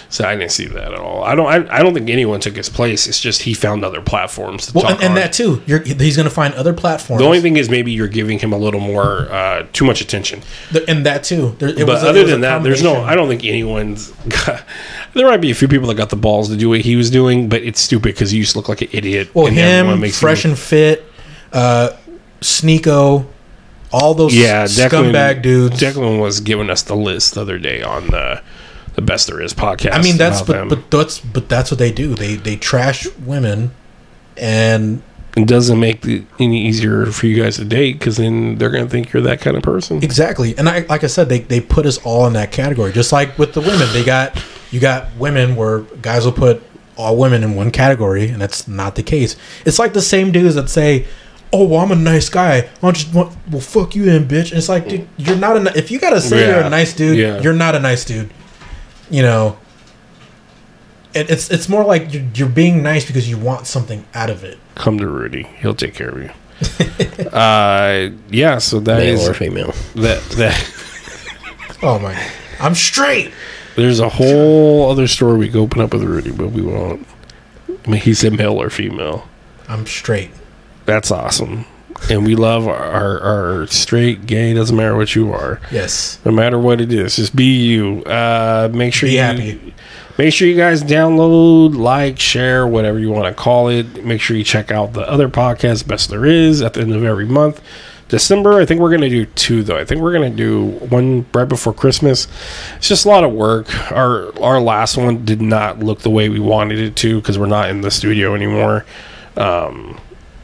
So I didn't see that at all. I don't think anyone took his place. It's just he found other platforms to talk and that too. He's going to find other platforms. The only thing is maybe you're giving him a little more too much attention. And that too. Other than that, there's no. I don't think anyone's. There might be a few people that got the balls to do what he was doing, but it's stupid because you just look like an idiot. Well, him, Fresh and Fit, Sneeko. All those scumbag dudes. Declan was giving us the list the other day on the Best There Is podcast. I mean, but that's what they do. They trash women, and it doesn't make it any easier for you guys to date because then they're going to think you're that kind of person. Exactly. And like I said, they put us all in that category. Just like with the women, you got women where guys will put all women in one category, and that's not the case. It's like the same dudes that say, "Oh, well, I'm a nice guy. Well, fuck you then, bitch." And it's like, dude, you're not if you gotta say you're a nice dude, you're not a nice dude. It's more like you're being nice because you want something out of it. Come to Rudy. He'll take care of you. Yeah, so that Male is or female. that Oh my! I'm straight. there's a whole other story we could open up with Rudy, but we won't. I mean, he said male or female. I'm straight. That's awesome. And we love our straight, gay, doesn't matter what you are. Yes. No matter what it is, just be you. Make sure Be you happy. Make sure you guys download, like, share, whatever you want to call it. Make sure you check out the other podcast, Best There Is, at the end of every month. December, I think we're going to do 2, though. I think we're going to do one right before Christmas. It's just a lot of work. Our last one did not look the way we wanted it to because we're not in the studio anymore.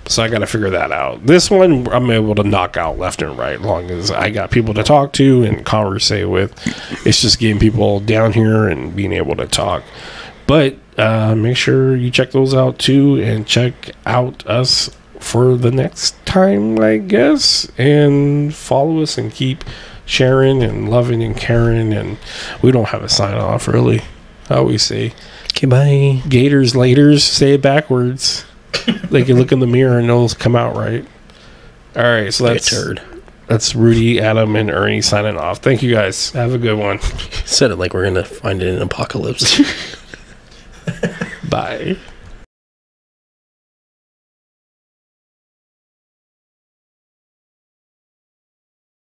So I got to figure that out. This one, I'm able to knock out left and right, as long as I got people to talk to and conversate with. It's just getting people down here and being able to talk. But make sure you check those out too, and check out us for the next time, I guess. And follow us and keep sharing and loving and caring. And we don't have a sign off, really. I always say, Okay, bye. Gators laters, say it backwards. They can look in the mirror and it'll come out right. All right, so Like a turd. that's Rudy, Adam, and Ernie signing off. Thank you guys. Have a good one. Said it like we're gonna find it in an apocalypse. Bye.